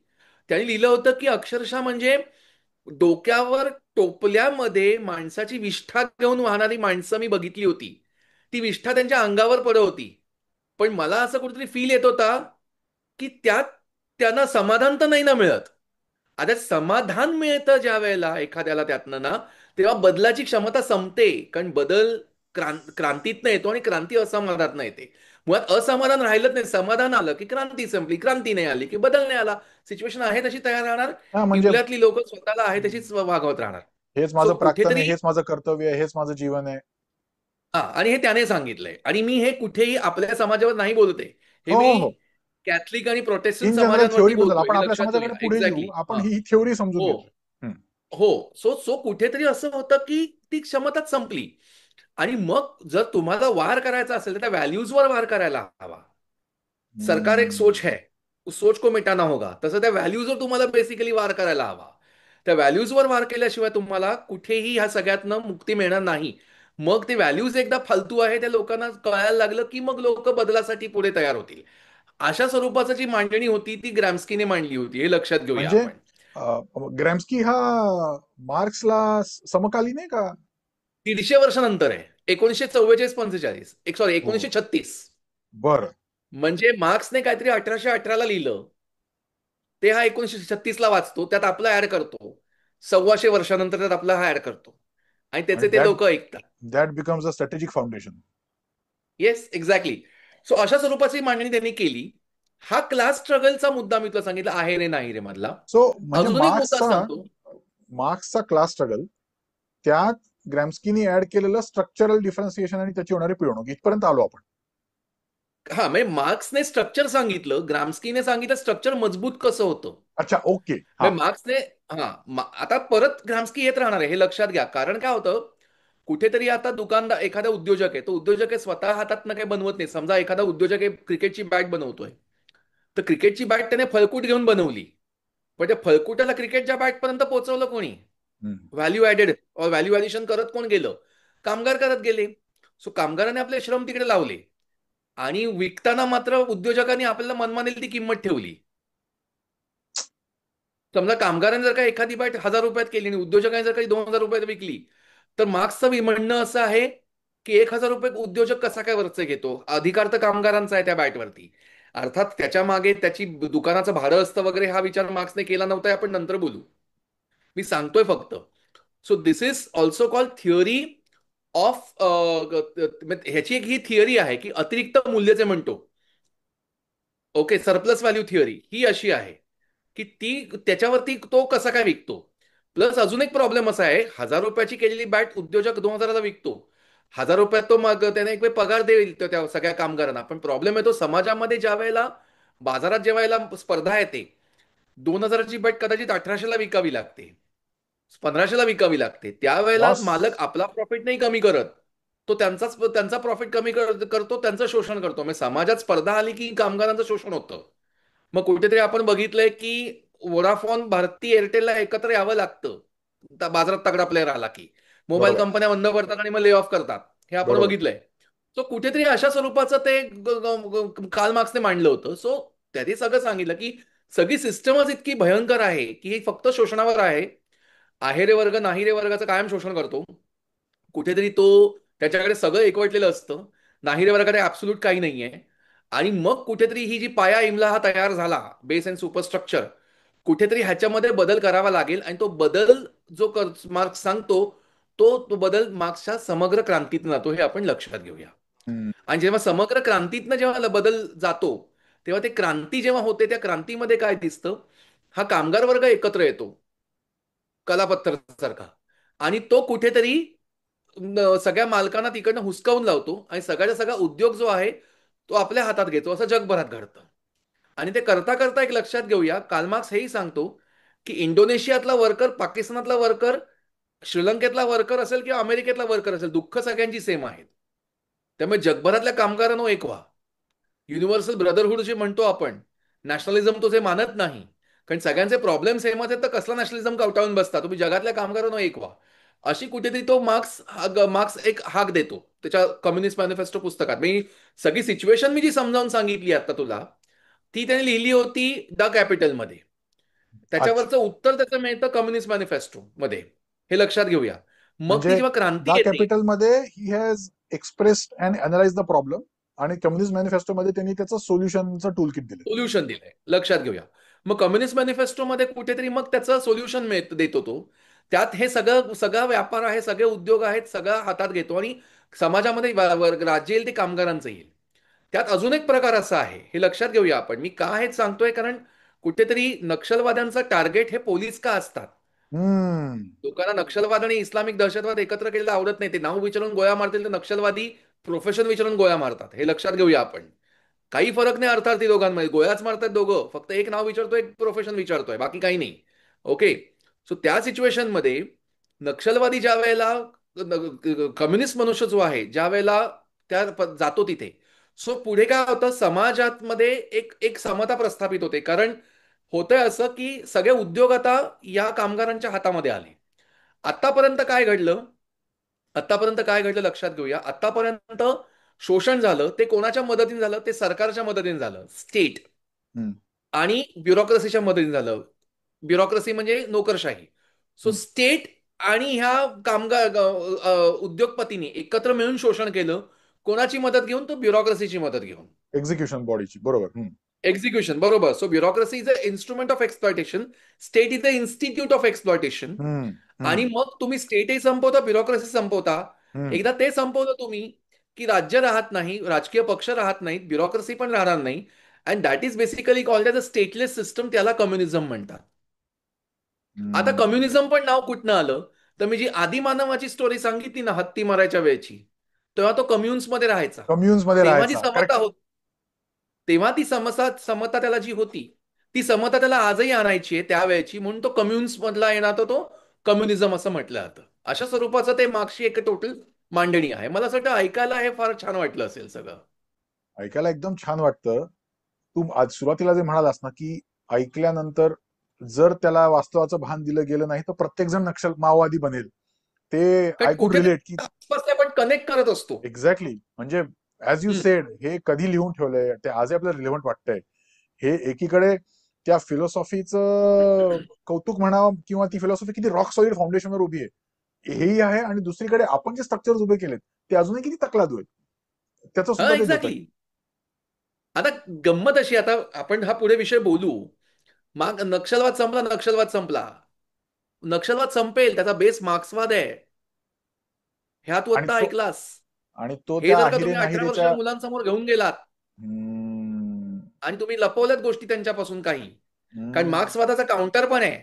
त्यांनी लिहिलं होतं की अक्षरशः म्हणजे डोक्यावर टोपल्यामध्ये माणसाची विष्ठा घेऊन वाहणारी माणसं मी बघितली होती. ती विष्ठा त्यांच्या अंगावर पडत होती. पण मला असं कुठेतरी फील येत होता की त्यात त्यांना समाधान तर नाही ना मिळत. आता समाधान मिळतं ज्या वेळेला एखाद्याला त्यातनं ना, तेव्हा बदलाची क्षमता संपते. कारण बदल क्रांतीतनं येतो आणि क्रांती असमाधानातनं येते. मुळात असमाधान राहिलंच नाही, समाधान आलं की क्रांती संपली, क्रांती नाही आली की बदल नाही आला. सिच्युएशन आहे तशी तयार राहणार. हा, म्हणजे इमल्यातली लोक स्वतःला आहे तशीच वागवत राहणार. हेच सो माझं प्राक्तन आहे, कुठेतरी, हेच माझं कर्तव्य आहे, हेच माझं जीवन आहे. हा, आणि हे त्याने सांगितलंय. आणि मी हे कुठेही आपल्या समाजावर नाही बोलते, हे हो, मी हो, हो. कॅथलिक आणि प्रोटेस्टंट इन जनरल समाजांवरती थ्योरी बद्दल बोलतोय, आपण हे आपल्या लक्षात समाजाकडे घेऊया. पुढे येऊ, एक्झॅक्टली. आपण हा. ही थ्योरी समजून हो. घेतोय. हम्म. हो. सो कुठेतरी असं होतं की ती क्षमताच संपली. आणि मग जर तुम्हाला वार करायचा असेल तर त्या व्हॅल्यूजवर वार करायला हवा. सरकार एक सोच हम्म. है, उस सोच को मिटाना होगा. तसं त्या व्हॅल्यूजवर तुम्हाला बेसिकली वार करायला हवा. त्या व्हॅल्यूजवर मार केल्याशिवाय तुम्हाला कुठेही ह्या सगळ्यातनं मुक्ती मिळणार नाही. मग ते व्हॅल्यूज एकदा फालतू आहे त्या लोकांना कळायला लागलं की मग लोक बदलासाठी पुढे तयार होतील. अशा स्वरूपाची जी मांडणी होती ती ग्रॅम्स्कीने मांडली होती, हे लक्षात घेऊया म्हणजे आपण. ग्रॅम्स्की हा मार्क्सला समकालीन आहे का? 150 वर्षानंतर आहे, 1944-45, एक सॉरी हो. 1936. बरं. म्हणजे मार्क्सने काहीतरी 1818ला लिहिलं, ते हा 1936ला वाचतो, त्यात आपला ऍड करतो. 125 वर्षानंतर त्यात आपला हा ऍड करतो आणि आणि त्याचे ते दॅट लोक ऐकतात. That becomes a strategic foundation. Yes, exactly. So अशा स्वरूपाची मांडणी त्यांनी केली. हा क्लास स्ट्रगलचा मुद्दा मी तुला सांगितला, आहे रे नाही रे मधला. सो म्हणजे अजून एक मुद्दा सांगतो. मार्क्सचा क्लास स्ट्रगल, त्यात ग्रॅम्स्कीनी ऍड केलेलं स्ट्रक्चरल डिफरन्सिएशन आणि त्याची होणारी पिळवणूक, इथपर्यंत आलो आपण. हा, म्हणजे मार्क्सने स्ट्रक्चर सांगितलं, ग्राम्स्कीने सांगितलं स्ट्रक्चर मजबूत कसं होतं. अच्छा, ओके, हा. म्हणजे मार्क्सने, आता परत ग्राम्स्की येत राहणार आहे हे लक्षात घ्या. कारण काय होतं, कुठेतरी आता दुकानदार, एखादा उद्योजक आहे, तो उद्योजक आहे स्वतः हातातनं काही बनवत नाही. समजा एखादा उद्योजक आहे, क्रिकेटची बॅट बनवतोय, तर क्रिकेटची बॅट त्याने फळकूट घेऊन बनवली, पण त्या फळकुटाला क्रिकेटच्या बॅटपर्यंत पोहोचवलं कोणी? हम्म. व्हॅल्यू ऍडेड व्हॅल्यू ऍडिशन करत कोण गेलं? कामगार करत गेले. सो कामगारांनी आपले श्रम तिकडे लावले आणि विकताना मात्र उद्योजकांनी आपल्याला मनमानी ती किंमत ठेवली. समजा कामगारांनी जर का एखादी बॅट 1,000 रुपयात केली आणि उद्योजकांनी जर काही 2,000 रुपयात विकली, तर मार्क्सचं म्हणणं असं आहे की 1,000 रुपये उद्योजक कसा काय वरचे घेतो? अधिकार तर कामगारांचा आहे त्या बॅटवरती. अर्थात त्याच्या मागे त्याची दुकानाचं भाडं असतं वगैरे, हा विचार मार्क्सने केला नव्हता, हे आपण नंतर बोलू. मी सांगतोय फक्त. So this is also called theory of, ह्याची एक ही थिअरी आहे की अतिरिक्त मूल्य जे म्हणतो, ओके, सरप्लस व्हॅल्यू थिअरी ही अशी आहे की ती त्याच्यावरती तो कसा काय विकतो. प्लस अजून एक प्रॉब्लेम असा आहे, 1,000 रुपयाची केलेली बॅट उद्योजक 2,000ला विकतो. 1,000 रुपयात तो मग त्याने एक वेळ पगार देईल त्या सगळ्या कामगारांना. पण प्रॉब्लेम येतो समाजामध्ये, ज्या वेळेला बाजारात ज्या वेळेला स्पर्धा येते, 2,000ची बॅट कदाचित 1,800ला विकावी लागते, 1,500ला विकावी लागते. त्यावेळेला बॉस. मालक आपला प्रॉफिट नाही कमी करत, तो त्यांचा प्रॉफिट कमी करतो, त्यांचं शोषण करतो. म्हणजे समाजात स्पर्धा आली की कामगारांचं शोषण होतं. मग कुठेतरी आपण बघितलंय की वोडाफोन, भारती, एअरटेलला एकत्र यावं लागतं बाजारात तगडा प्लेअर आला की. मोबाईल बरोबर. कंपन्या बंद पडतात आणि मग ले ऑफ करतात, हे आपण बरोबर. बघितलंय. सो कुठेतरी अशा स्वरूपाचं ते कार्ल मार्क्सने मांडलं होतं. सो त्यांनी सगळं सांगितलं की सगळी सिस्टमच इतकी भयंकर आहे की ही फक्त शोषणावर आहे. आहे रे वर्ग नाही रे वर्गाचं कायम शोषण करतो. कुठेतरी तो, त्याच्याकडे सगळं एकवटलेलं असतं. नाही रे वर्गाकडे ऍब्सोल्यूट काही नाहीये. आणि मग कुठेतरी ही जी पाया इमला हा तयार झाला, बेस अँड सुपरस्ट्रक्चर, कुठेतरी ह्याच्यामध्ये बदल करावा लागेल. आणि तो बदल जो मार्क्स सांगतो, तो बदल मार्क्सच्या समग्र क्रांतीतून जातो, हे आपण लक्षात घेऊया. हम्म. आणि जेव्हा समग्र क्रांतीतनं जेव्हा बदल जातो, तेव्हा ते क्रांती जेव्हा होते, त्या क्रांतीमध्ये काय दिसतं, हा कामगार वर्ग एकत्र येतो कलापत्थर सारखा. आणि तो कुठेतरी सगळ्या मालकांना तिकडनं हुसकावून लावतो आणि सगळ्याचा सगळा उद्योग जो आहे तो आपल्या हातात घेतो. असं जगभरात घडतं. आणि ते करता करता एक लक्षात घेऊया, कार्ल मार्क्स हेही सांगतो की इंडोनेशियातला वर्कर, पाकिस्तानातला वर्कर, श्रीलंकेतला वर्कर असेल किंवा अमेरिकेतला वर्कर असेल, दुःख सगळ्यांची सेम आहेत. त्यामुळे जगभरातल्या कामगारांनो एक व्हा. युनिव्हर्सल ब्रदरहुड जे म्हणतो आपण, नॅशनलिझम तो जे मानत नाही, कारण सगळ्यांचे प्रॉब्लेम सेम आहेत, तर कसला नॅशनलिझम कवटाळून बसता तुम्ही? जगातल्या कामगारांनो एक व्हा. अशी कुठेतरी तो मार्क्स एक हाक देतो त्याच्या कम्युनिस्ट मॅनिफेस्टो पुस्तकात. मी सगळी सिच्युएशन मी जी समजावून सांगितली आता तुला, ती त्याने लिहिली होती द कॅपिटलमध्ये. अच्छा. त्याच्यावरचं उत्तर त्याचं मिळतं कम्युनिस्ट मॅनिफेस्टो मध्ये, हे लक्षात घेऊया. मग ती म्हणजे जेव्हा क्रांती द येते, कॅपिटल मध्ये he has expressed and analyse the problem, आणि कम्युनिस्ट मॅनिफेस्टो मध्ये त्यांनी त्याचं सोल्युशनचं टूल किट दिलं. सोल्युशन दिलंय, लक्षात घेऊया. मग कम्युनिस्ट मॅनिफेस्टोमध्ये कुठेतरी मग त्याचं सोल्युशन देतो तो. त्यात हे सगळं सगळा व्यापार आहे, सगळे उद्योग आहेत, सगळं हातात घेतो आणि समाजामध्ये राज्य येईल ते कामगारांचं येईल. त्यात अजून एक प्रकार असा आहे, हे लक्षात घेऊया आपण. मी का हेच सांगतोय, कारण कुठेतरी नक्षलवाद्यांचं टार्गेट हे पोलीस का असतात? हम्म. लोकांना नक्षलवाद आणि इस्लामिक दहशतवाद एकत्र केलेलं आवडत नाही. ते नाव विचारून गोळ्या मारतील, तर नक्षलवादी प्रोफेशन विचारून गोळ्या मारतात, हे लक्षात घेऊया आपण. काही फरक नाही अर्थार्थी दोघांमध्ये, गोळ्याच मारतात दोघं, फक्त एक नाव विचारतोय, एक प्रोफेशन विचारतोय, बाकी काही नाही. ओके. सो त्या सिच्युएशनमध्ये नक्षलवादी ज्या वेळेला, कम्युनिस्ट मनुष्य जो आहे ज्या वेळेला जातो तिथे, सो पुढे काय होतं, समाजात मध्ये एक एक समता प्रस्थापित होते. कारण होतंय असं की सगळे उद्योग आता या कामगारांच्या हातामध्ये आले. आतापर्यंत काय घडलं आतापर्यंत काय घडलं लक्षात घेऊया. आतापर्यंत शोषण झालं ते कोणाच्या मदतीने झालं? ते सरकारच्या मदतीने झालं, स्टेट हम्म, आणि ब्युरोक्रेसीच्या मदतीने झालं. ब्युरोक्रेसी म्हणजे नोकरशाही. सो हम्म. स्टेट आणि ह्या कामगार उद्योगपतींनी एकत्र मिळून शोषण केलं. कोणाची मदत घेऊन? तो ब्युरोक्रेसीची मदत घेऊन. एक्झिक्युशन बॉडीची, बरोबर. एक्झिक्युशन, बरोबर. So bureaucracy is a instrument of exploitation. State is the institute of exploitation. हम्म, आणि हम्म, मग तुम्ही स्टेटही संपवता, ब्युरोक्रेसी संपवता. हम्म, एकदा ते संपवलं तुम्ही, की राज्य राहत नाही, राजकीय पक्ष राहत नाहीत, ब्युरोक्रेसी पण राहणार नाही. And that is basically called as a stateless system. त्याला कम्युनिझम म्हणतात. आता हम्म. कम्युनिझम पण नाव कुठनं आलं? तर मी जी आदिमानवाची स्टोरी सांगितली ना, हत्ती मारायच्या वेळची, तेव्हा तो कम्युन्स मध्ये राहायचा. कम्युन्स मध्ये तेव्हा जी राहायचा, समता करेक्ट. होती, तेव्हा ती समता त्याला जी होती, ती समता त्याला आजही आणायची आहे त्यावेळेची. म्हणून तो कम्युन्स मधला येणार, तो कम्युनिझम असं म्हटलं जातं. अशा स्वरूपाचं ते मागची एक टोटल मांडणी आहे. मला असं वाटतं ऐकायला हे फार छान वाटलं असेल सगळं. ऐकायला एकदम छान वाटतं. तू आज सुरुवातीला जे म्हणालास ना, की ऐकल्यानंतर जर त्याला वास्तवाचं भान दिलं गेलं नाही तर प्रत्येक जण नक्षल माओवादी बनेल. ते कारण आय कुड कुठेतरी रिलेट की आसपास ते आपण कनेक्ट करत असतो. एक्झॅक्टली. म्हणजे ऍज यू हम्म. सेड, हे कधी लिहून ठेवलंय ते आजही आपल्याला रिलेव्हंट वाटतंय. हे एकीकडे त्या फिलॉसॉफीचं कौतुक म्हणावं, किंवा ती फिलॉसॉफी किती रॉक सॉलिड फाउंडेशनवर उभी आहे हेही आहे, आणि दुसरीकडे आपण जे स्ट्रक्चर उभे केलेत ते अजूनही किती तकलादू आहेत त्याचं हा, सुद्धा ते देत आहे. एक्झॅक्टली. आता गंमत अशी, आता आपण हा पुढे विषय बोलू. मग नक्षलवाद संपला, नक्षलवाद संपला. नक्षलवाद संपेल, त्याचा बेस मार्क्सवाद आहे. ह्या तू आणि आत्ता तो ऐकलास. आणि तो हे त्या जर का आहिरे तुम्ही 18 वर्षाच्या नाहिरेच्या. मुलांसमोर घेऊन गेलात हम्म, आणि तुम्ही लपवल्यात गोष्टी त्यांच्यापासून काही, कारण हम्म. मार्क्सवादाचा काउंटर पण आहे.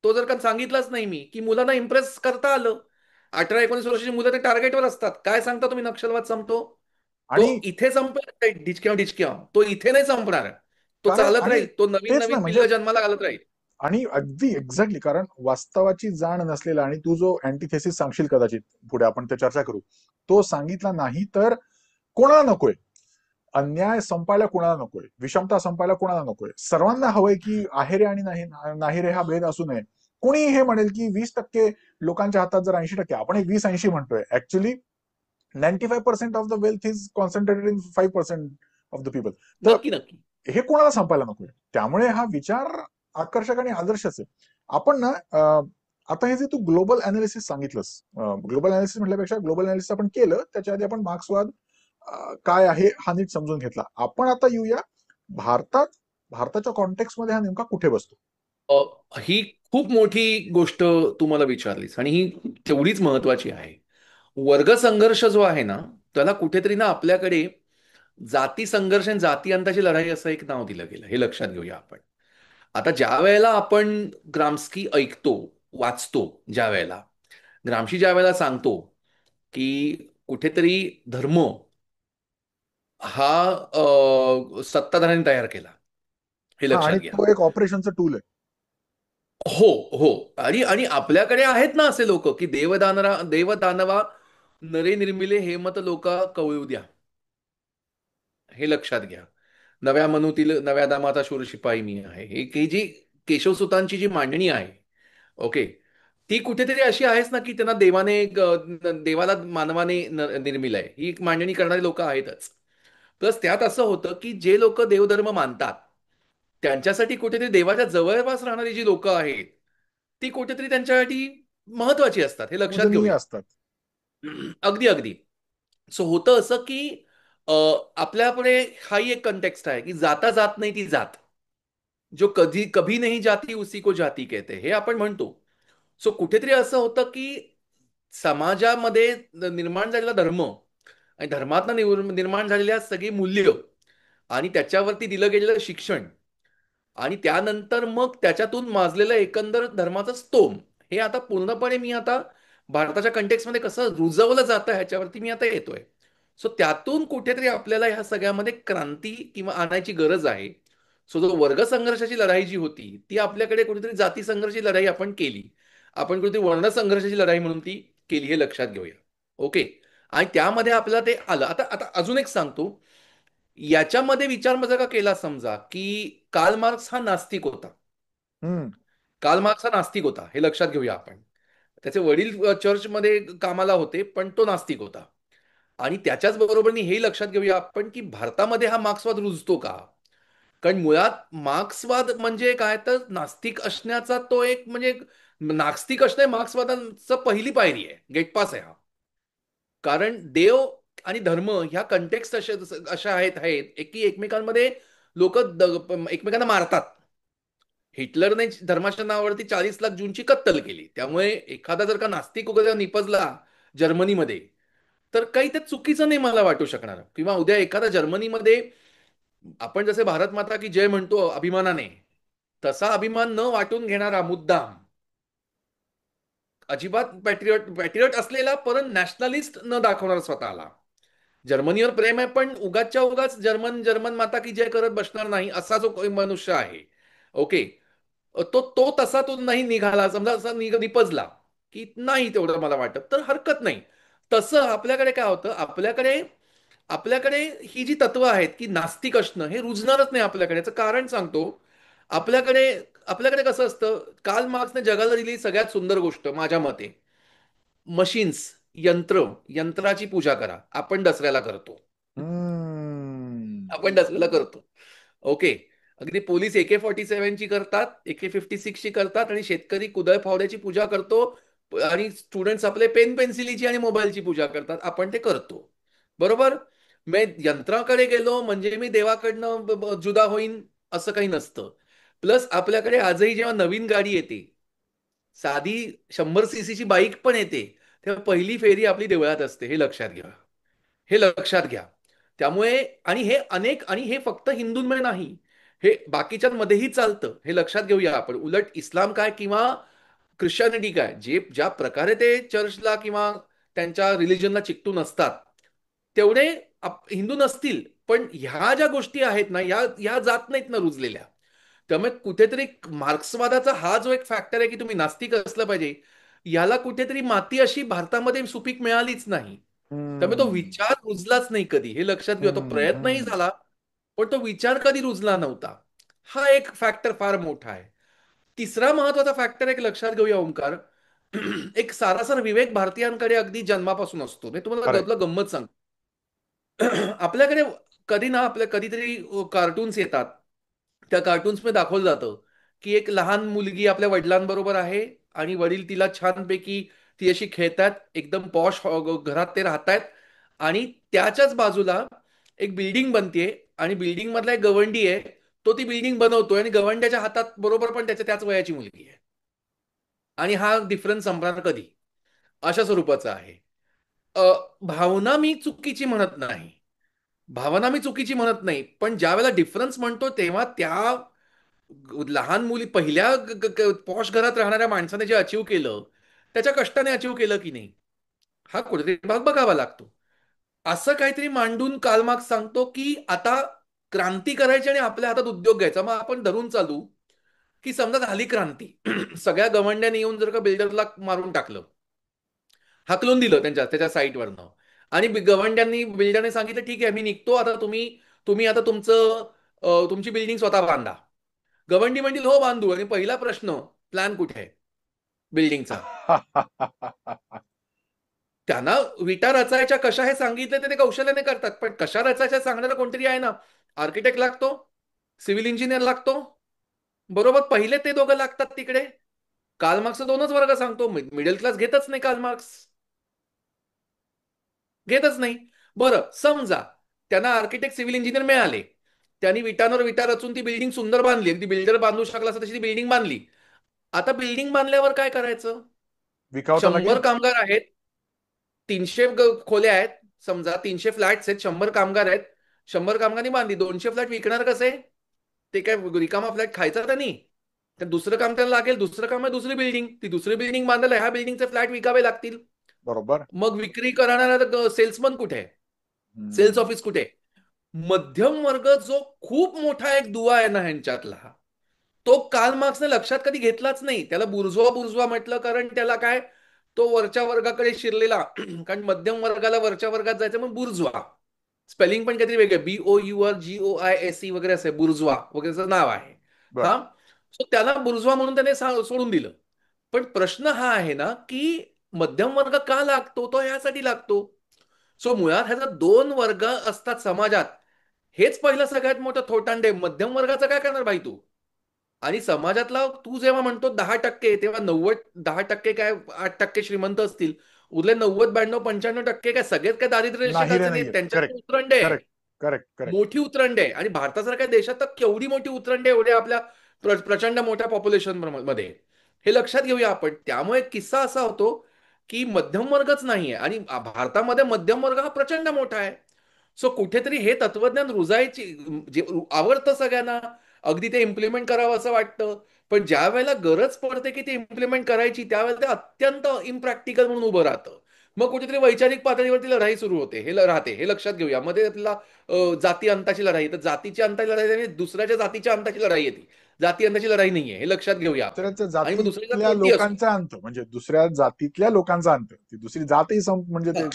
तो जर का सांगितलाच नाही मी, की मुलांना इम्प्रेस करता आलं. 18-19 वर्षाची मुलं ते टार्गेटवर असतात. काय सांगता तुम्ही नक्षलवाद संपतो? आणि तो इथे संपेल डिचक्या डिचक्या, तो इथे नाही संपणार. तो कारण चालत आणि राहील, तो नवीन तेच ना, नवीन म्हणजे पिल्ल जन्माला घालत राहील. आणि अगदी एक्झॅक्टली, कारण वास्तवाची जाण नसलेला, आणि तू जो अँटीथेसिस सांगशील कदाचित पुढे आपण ते चर्चा करू, तो सांगितला नाही तर कोणाला नकोय. अन्याय संपायला कोणाला नकोय, विषमता संपायला कोणाला नकोय. सर्वांना हवंय की आहेरे आणि नाहीरे हा भेद असू नये. कोणी हे म्हणेल की 20% लोकांच्या हातात जर 80%, आपण एक 20-80 म्हणतोय, actually 95% of the wealth is concentrated in 5% of the people. तर नक्की नक्की. हे कोणाला संपायला नकोय. त्यामुळे हा विचार आकर्षक आणि आदर्शच आहे. आपण ना आता हे जे तू ग्लोबल अनालिसिस सांगितलंस, ग्लोबल अनालिसिस म्हटल्यापेक्षा ग्लोबल अनालिसिस आपण केलं, त्याच्या आधी आपण मार्क्सवाद काय आहे हा नीट समजून घेतला. आपण आता येऊया भारतात. भारताच्या कॉन्टेक्स्ट मध्ये हा नेमका कुठे बसतो? ही खूप मोठी गोष्ट तू मला विचारलीस, आणि ही तेवढीच महत्वाची आहे. वर्ग संघर्ष जो आहे ना, त्याला कुठेतरी ना आपल्याकडे जाती संघर्ष आणि जाती अंताची लढाई असं एक नाव दिलं गेलं. हे लक्षात घेऊया आपण. आता ज्या वेळेला आपण ग्राम्स्की ऐकतो, वाचतो, ज्या वेळेला ग्रामशी ज्या वेळेला सांगतो की कुठेतरी धर्म हा सत्ताधाऱ्यांनी तयार केला, हे हा, लक्षात आणि घ्या. तो एक ऑपरेशनचं टूल आहे. हो, हो. आणि आणि आपल्याकडे आहेत ना असे लोक, की देवदानवा नरे निर्मिले हेमत लोका कवळू द्या. हे लक्षात घ्या. नव्या मनूतील नव्या दामाचा शूर शिपाई मी आहे. ही जी केशवसुतांची जी मांडणी आहे, ओके, ती कुठेतरी अशी आहेच ना, की त्यांना देवाला मानवाने निर्मिलंय, ही एक मांडणी करणारी लोक आहेतच. प्लस त्यात असं होतं, की जे लोक देवधर्म मानतात, त्यांच्यासाठी कुठेतरी देवाच्या जवळपास राहणारी जी लोक आहेत, ती कुठेतरी त्यांच्यासाठी महत्वाची असतात. हे लक्षात पूजनीय घेऊया. असतात. अगदी अगदी. सो होतं असं, की अ, आपल्यापुढे हाही एक कंटेक्स्ट आहे, की जाता जात नाही ती जात. जो कधी कभी नाही जाती उसी को जाती कहते, हे आपण म्हणतो. सो कुठेतरी असं होतं, की समाजामध्ये निर्माण झालेला धर्म आणि धर्मातनं निर्माण झालेल्या सगळी मूल्य आणि त्याच्यावरती दिलं गेलेलं शिक्षण आणि त्यानंतर मग त्याच्यातून माजलेलं एकंदर धर्माचं स्तोम, हे आता पूर्णपणे मी आता भारताच्या कंटेक्समध्ये कसं रुजवलं जातं ह्याच्यावरती मी आता येतोय. सो त्यातून कुठेतरी आपल्याला ह्या सगळ्यामध्ये क्रांती किंवा आणायची गरज आहे. सो जो वर्ग संघर्षाची लढाई जी होती, ती आपल्याकडे कुठेतरी जाती संघर्षाची लढाई आपण केली. आपण कुठेतरी वर्ण संघर्षाची लढाई म्हणून ती केली, हे लक्षात घेऊया. ओके. आणि त्यामध्ये आपल्याला ते आलं. आता आता अजून एक सांगतो. याच्यामध्ये विचार जर का केला समजा की कार्ल मार्क्स हा नास्तिक होता. हम्म. कार्ल मार्क्स हा नास्तिक होता हे लक्षात घेऊया आपण. त्याचे वडील चर्चमध्ये कामाला होते पण तो नास्तिक होता. आणि त्याच्याच बरोबरीने हे लक्षात घेऊया आपण की भारतामध्ये हा मार्क्सवाद रुजतो का. कारण मुळात मार्क्सवाद म्हणजे काय तर नास्तिक असण्याचा तो एक म्हणजे नास्तिक असणे मार्क्सवादाचं पहिली पायरी आहे, गेटपास आहे हा. कारण देव आणि धर्म ह्या कंटेक्स्ट अशा अशा आहेत की एकमेकांमध्ये लोक एकमेकांना मारतात. हिटलरने धर्माच्या नावावरती 40 लाख जूनची कत्तल केली. त्यामुळे एखादा जर का नास्तिक वगैरे निपजला जर्मनीमध्ये तर काही ते चुकीचं नाही मला वाटू शकणार. किंवा उद्या एखादा जर्मनीमध्ये आपण जसे भारत माता की जय म्हणतो अभिमानाने, तसा अभिमान न वाटून घेणारा मुद्दाम अजिबात पॅट्रियट पॅट्रियट असलेला पण नॅशनलिस्ट न दाखवणार स्वतःला. जर्मनीवर प्रेम आहे पण उगाचच्या उगाच जर्मन जर्मन माता की जय करत बसणार नाही असा जो कोणी मनुष्य आहे. ओके. तो तो तसा तो नाही निघाला समजा असा निपजला की नाही तेवढं मला वाटत तर हरकत नाही. तसं आपल्याकडे काय होतं, आपल्याकडे आपल्याकडे ही जी तत्व आहेत की नास्तिक असणं हे रुजणारच नाही आपल्याकडे. याचं कारण सांगतो. आपल्याकडे आपल्याकडे कसं असतं, कार्ल मार्क्सने जगाला दिलेली सगळ्यात सुंदर गोष्ट माझ्या मते मशीन्स, यंत्राची पूजा करा. आपण दसऱ्याला करतो. हम्म. आपण दसऱ्याला करतो. ओके. अगदी पोलीस AK-47 ची करतात, AK-56 ची करतात आणि शेतकरी कुदळ फावड्याची पूजा करतो. आणि स्टुडंट्स आपले पेन पेन्सिलीची आणि मोबाईलची पूजा करतात. आपण ते करतो. बरोबर. मी यंत्राकडे गेलो म्हणजे मी देवाकडनं जुदा होईन असं काही नसतं. प्लस आपल्याकडे आजही जेव्हा नवीन गाडी येते, साधी 100 cc ची बाईक पण येते, तेव्हा पहिली फेरी आपली देवळात असते. हे लक्षात घ्या. हे लक्षात घ्या. त्यामुळे आणि हे अनेक आणि हे फक्त हिंदूंमध्ये नाही, हे बाकीच्यांमध्येही चालतं. हे लक्षात घेऊया आपण. उलट इस्लाम काय किंवा ख्रिश्चनिटी काय, जे ज्या प्रकारे ते चर्चला किंवा त्यांच्या रिलिजनला चिकटून असतात तेवढे हिंदू नसतील. पण ह्या ज्या गोष्टी आहेत ना ह्या जात नाहीत ना रुजलेल्या. त्यामुळे कुठेतरी मार्क्सवादाचा हा जो एक फॅक्टर आहे की तुम्ही नास्तिक असलं पाहिजे, याला कुठेतरी माती अशी भारतामध्ये सुपीक मिळालीच नाही. त्यामुळे तो हम्म. विचार रुजलाच नाही कधी. हे लक्षात घेऊ. तो हम्म. प्रयत्नही हम्म. झाला पण तो विचार कधी रुजला नव्हता. हा एक फॅक्टर फार मोठा आहे. तिसरा महत्वाचा फॅक्टर एक लक्षात घेऊया ओंकार. एक सारासार विवेक भारतीयांकडे अगदी जन्मापासून असतो. मी तुम्हाला खरंय. गंमत सांगतो. आपल्याकडे कधी ना आपल्या कधीतरी कार्टून्स येतात. त्या कार्टून्स मध्ये दाखवलं जातं की एक लहान मुलगी आपल्या वडिलांबरोबर आहे आणि वडील तिला छानपैकी ती अशी खेळतात, एकदम पॉश घरात ते राहतायत. आणि त्याच्याच बाजूला एक बिल्डिंग बनतेय आणि बिल्डिंग मधला एक गवंडी आहे. तो ती बिल्डिंग बनवतोय आणि गवंड्याच्या हातात बरोबर पण त्याच्या त्याच वयाची मुलगी आहे. आणि हा डिफरन्स संपणार कधी, अशा स्वरूपाचा आहे. अ, भावना मी चुकीची म्हणत नाही. भावना मी चुकीची म्हणत नाही, पण ज्या वेळेला डिफरन्स म्हणतो तेव्हा त्या लहान मुली पहिल्या पॉश घरात राहणाऱ्या माणसाने जे अचीव केलं त्याच्या कष्टाने अचीव केलं की नाही, हा कुठेतरी भाग बघावा लागतो. असं काहीतरी मांडून कार्ल मार्क्स सांगतो की आता क्रांती करायची आणि आपल्या हातात उद्योग घ्यायचा. मग आपण धरून चालू की समजा झाली क्रांती. सगळ्या गवंड्याने येऊन जर का बिल्डरला मारून टाकलं, हाकलून दिलं त्याच्या साईटवरनं. आणि गवंड्यांनी बिल्डरने सांगितलं ठीक आहे मी निघतो आता, तुम्ही तुम्ही आता तुमची बिल्डिंग स्वतः बांधा. गवंडी म्हणतील हो बांधू. आणि पहिला प्रश्न, प्लॅन कुठे आहे बिल्डिंगचा. त्यांना विटा रचायच्या कशा हे सांगितलं ते कौशल्याने करतात, पण कशा रचायच्या सांगणारा कोणतरी आहे ना. आर्किटेक्ट लागतो, सिव्हिल इंजिनियर लागतो. बरोबर. पहिले ते दोघं लागतात तिकडे. कार्ल मार्क्स दोनच वर्ग सांगतो. मिडल क्लास घेतच नाही कार्ल मार्क्स. घेतच नाही. बरं समजा त्यांना आर्किटेक्ट सिव्हिल इंजिनियर मिळाले. त्यांनी विटांवर विटा रचून ती बिल्डिंग सुंदर बांधली. अगदी बिल्डर बांधू शकला असं तशी ती बिल्डिंग बांधली. आता बिल्डिंग बांधल्यावर काय करायचं. विकावं तर 100 लागेल. कामगार आहेत, 300 खोल्या आहेत. समजा 300 फ्लॅट्स आहेत, 100 कामगार आहेत. 100 कामगारांनी बांधली, 200 फ्लॅट विकणार कसे. ते काय रिकामा फ्लॅट खायचा त्यांनी. तर दुसरं काम त्यांना लागेल. दुसरं काम आहे दुसरी बिल्डिंग. ती दुसरी बिल्डिंग बांधायला ह्या बिल्डिंगचे फ्लॅट विकावे लागतील. बरोबर. मग विक्री करणारा सेल्समन कुठे आहे, सेल्स हम्म. ऑफिस कुठे. मध्यम वर्ग जो खूप मोठा एक दुवा आहे ना ह्यांच्यातला, तो कार्ल मार्क्सने लक्षात कधी घेतलाच नाही. त्याला बुरजवा बुरजवा म्हटलं कारण त्याला काय, तो वरच्या वर्गाकडे शिरलेला. कारण मध्यम वर्गाला वरच्या वर्गात जायचं मग बुरजवा. स्पेलिंग पण काहीतरी वेगळे, BOURGOISE वगैरे असे, बुर्जवा वगैरे नाव आहे. बर. हा. सो त्याला बुर्जवा म्हणून त्याने सोडून दिलं. पण प्रश्न हा आहे ना, की मध्यम वर्ग का लागतो, तो यासाठी लागतो. सो मुळात ह्याचा दोन वर्ग असतात समाजात. हेच पहिलं सगळ्यात मोठं थोटांडे. मध्यम वर्गाचं काय करणार भाई तू? आणि समाजातला तू जेव्हा म्हणतो 10%, तेव्हा 10% काय, 8% श्रीमंत असतील, उरले 90, 92, 95% काय सगळेच काय दारिद्र्य नाही रे, रेषेखालचे नाहीत, नाहीये. त्यांच्यात करेक्ट, उतरंडे आहे. Correct, correct, correct. मोठी उतरंडे आहे. आणि भारतासारख्या देशात तर केवढी मोठी उतरंडे एवढ्या आपल्या प्रचंड मोठ्या पॉप्युलेशन मध्ये. हे लक्षात घेऊया आपण. त्यामुळे किस्सा असा होतो की मध्यम वर्गच नाहीये, आणि भारतामध्ये मध्यम वर्ग हा प्रचंड मोठा आहे. सो कुठेतरी हे तत्वज्ञान रुजायची, जे आवडतं सगळ्यांना, अगदी ते इम्प्लिमेंट करावं असं वाटतं. पण ज्या वेळेला गरज पडते की ते इम्प्लिमेंट करायची, त्यावेळेला ते अत्यंत इम्प्रॅक्टिकल म्हणून उभं राहतं. मग कुठेतरी वैचारिक पातळीवरती लढाई सुरू होते, राहते, हे लक्षात घेऊया. मध्ये आपल्याला जाती अंताची लढाई, तर जातीची अंताची लढाई आणि दुसऱ्याच्या जातीच्या अंताची लढाई येते. जाती अंताची लढाई नाहीये, हे लक्षात घेऊया आपण. दुसऱ्याच्या आणि मग दुसरी जात जातीतल्या कोणती असो. लोकांचा अंत, म्हणजे दुसऱ्या जातीतल्या लोकांचा अंत, ती दुसरी जातही म्हणजे ते.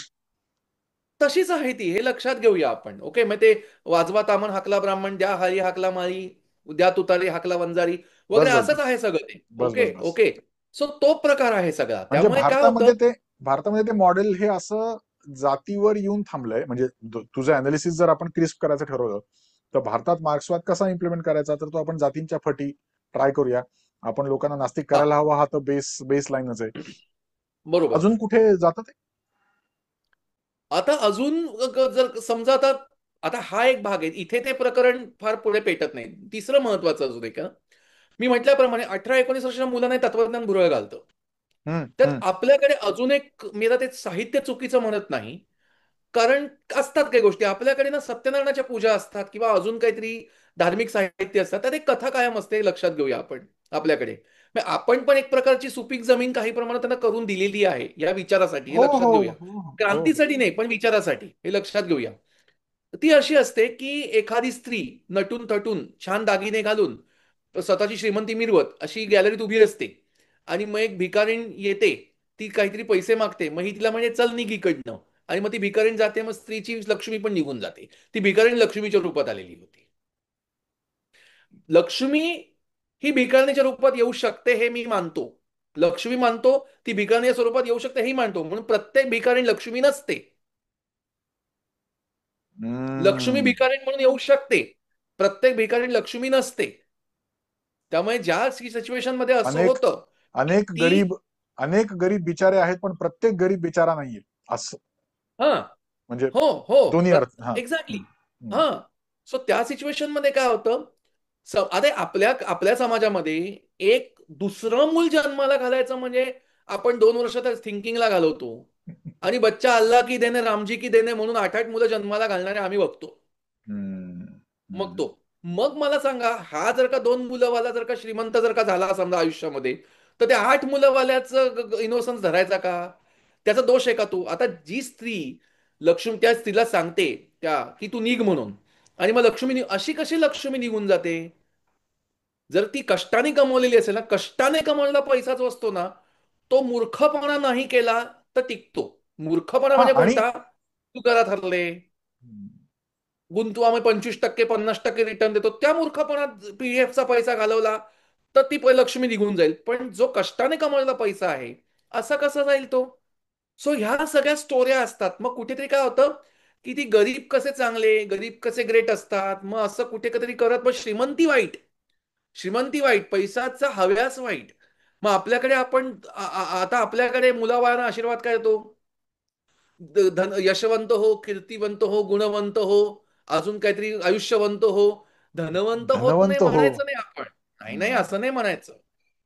तशीच आहे ती, हे लक्षात घेऊया आपण. ओके, मग ते वाजवा तामण हाकला ब्राह्मण, द्या हरी हाकला माळी, द्या तुतारी हाकला वंजारी वगैरे, बस, बस, असंच बस, आहे सगळं ते. बस, बस, ओके बस. ओके. सो तो प्रकार आहे सगळा. म्हणजे त्यामुळे काय होतं. भारतामध्ये ते मॉडेल हे असं जातीवर येऊन थांबलंय. म्हणजे तुझं अनालिसिस जर आपण क्रिस्प करायचं ठरवलं, तर भारतात मार्क्सवाद कसा इम्प्लिमेंट करायचा, तर तो आपण जातींच्या फटी ट्राय करूया. आपण लोकांना नास्तिक हा, करायला हवा, हा तर बेस लाईनच आहे. बरोबर. अजून कुठे जातं ते? आता अजून जर समजा, आता आता हा एक भाग आहे, इथे ते प्रकरण फार पुढे पेटत नाही. तिसरं महत्वाचं अजून एक, मी म्हटल्याप्रमाणे 18-19 वर्षाच्या मुलांना हे तत्वज्ञान भुरळ घालतं. हम्म, त्यात हम्म. आपल्याकडे अजून एक, मी आता ते साहित्य चुकीचं म्हणत नाही, कारण असतात काही गोष्टी आपल्याकडे ना, सत्यनारायणाच्या पूजा असतात किंवा अजून काहीतरी धार्मिक साहित्य असतात, त्यात एक कथा कायम असते, हे लक्षात घेऊया आपण. आपल्याकडे म्हणजे आपण पण एक प्रकारची सुपीक जमीन काही प्रमाणात त्यांना करून दिलेली आहे या विचारासाठी, हे हो, लक्षात हो, घेऊया. हो, हो, हो. क्रांतीसाठी नाही, पण विचारासाठी, हे लक्षात घेऊया. ती अशी असते की एखादी स्त्री नटून थटून छान दागिने घालून स्वतःची श्रीमंती मिरवत अशी गॅलरीत उभी असते. आणि मग एक भिकारीण येते, ती काहीतरी पैसे मागते, मग ही तिला म्हणजे चल निघ इकडनं. आणि मग ती भिकारीण जाते, मग स्त्रीची लक्ष्मी पण निघून जाते. ती भिकारीण लक्ष्मीच्या रूपात आलेली होती. लक्ष्मी ही भिकारणीच्या रूपात येऊ शकते हे मी मानतो. लक्ष्मी मानतो, ती भिकारणीच्या स्वरूपात येऊ शकते हेही मानतो. म्हणून प्रत्येक भिकारीण लक्ष्मी नसते. लक्ष्मी हम्म. भिकारीण म्हणून येऊ शकते, प्रत्येक भिकारीण लक्ष्मी नसते. त्यामुळे ज्या सिच्युएशन मध्ये असं अनेक होतं की अनेक ती. गरीब अनेक गरीब बिचारे आहेत, पण प्रत्येक गरीब बिचारा नाहीये असं. हा. म्हणजे हो हो. दोन्ही अर्थ. हा. एक्झॅक्टली. हम्म. हा. सो त्या सिच्युएशन मध्ये काय होतं, आता आपल्या आपल्या समाजामध्ये एक दुसरं मूल जन्माला घालायचं म्हणजे आपण 2 वर्ष तर थिंकिंगला घालवतो. आणि बच्चा अल्लाह की देणे रामजी की देणे म्हणून 8-8 मुलं जन्माला घालणारे आम्ही बघतो. हम्म. मग हम्म. तो, मग मला सांगा, हा जर का 2 मुलंवाला जर का श्रीमंत जर का झाला समजा आयुष्यामध्ये, तर त्या 8 मुलंवाल्याचं इनोसन्स धरायचा का? त्याचा दोष आहे का तो? आता जी स्त्री लक्ष्मी त्या स्त्रीला सांगते त्या की तू निघ म्हणून, आणि मग अशी कशी लक्ष्मी निघून जाते? जर ती कष्टाने कमवलेली असेल ना, कष्टाने कमवलेला पैसा जो असतो ना, तो मूर्खपणा नाही केला तर टिकतो. मूर्खपणा हा. म्हणजे आणि कोणता? तू घरात हरले, गुंतू आम्ही 25% 50% रिटर्न देतो, त्या मूर्खपणात पीएफचा पैसा घालवला तर ती लक्ष्मी निघून जाईल. पण जो कष्टाने कमवलेला पैसा आहे, असा कसा जाईल तो? सो ह्या सगळ्या स्टोऱ्या असतात. मग कुठेतरी काय होतं की ती गरीब कसे चांगले, गरीब कसे ग्रेट असतात, मग असं कुठे कधी करत, मग श्रीमंती वाईट, श्रीमंती वाईट, पैसाचा हव्यास वाईट. मग आपल्याकडे आपण आता आपल्याकडे मुलाबाळांना आशीर्वाद काय येतो? यशवंत हो, कीर्तिवंत हो, गुणवंत हो, अजून काहीतरी आयुष्यवंत हो. धनवंत होत नाही धनवंत हो. म्हणायचं नाही आपण. नाही नाही, असं नाही म्हणायचं.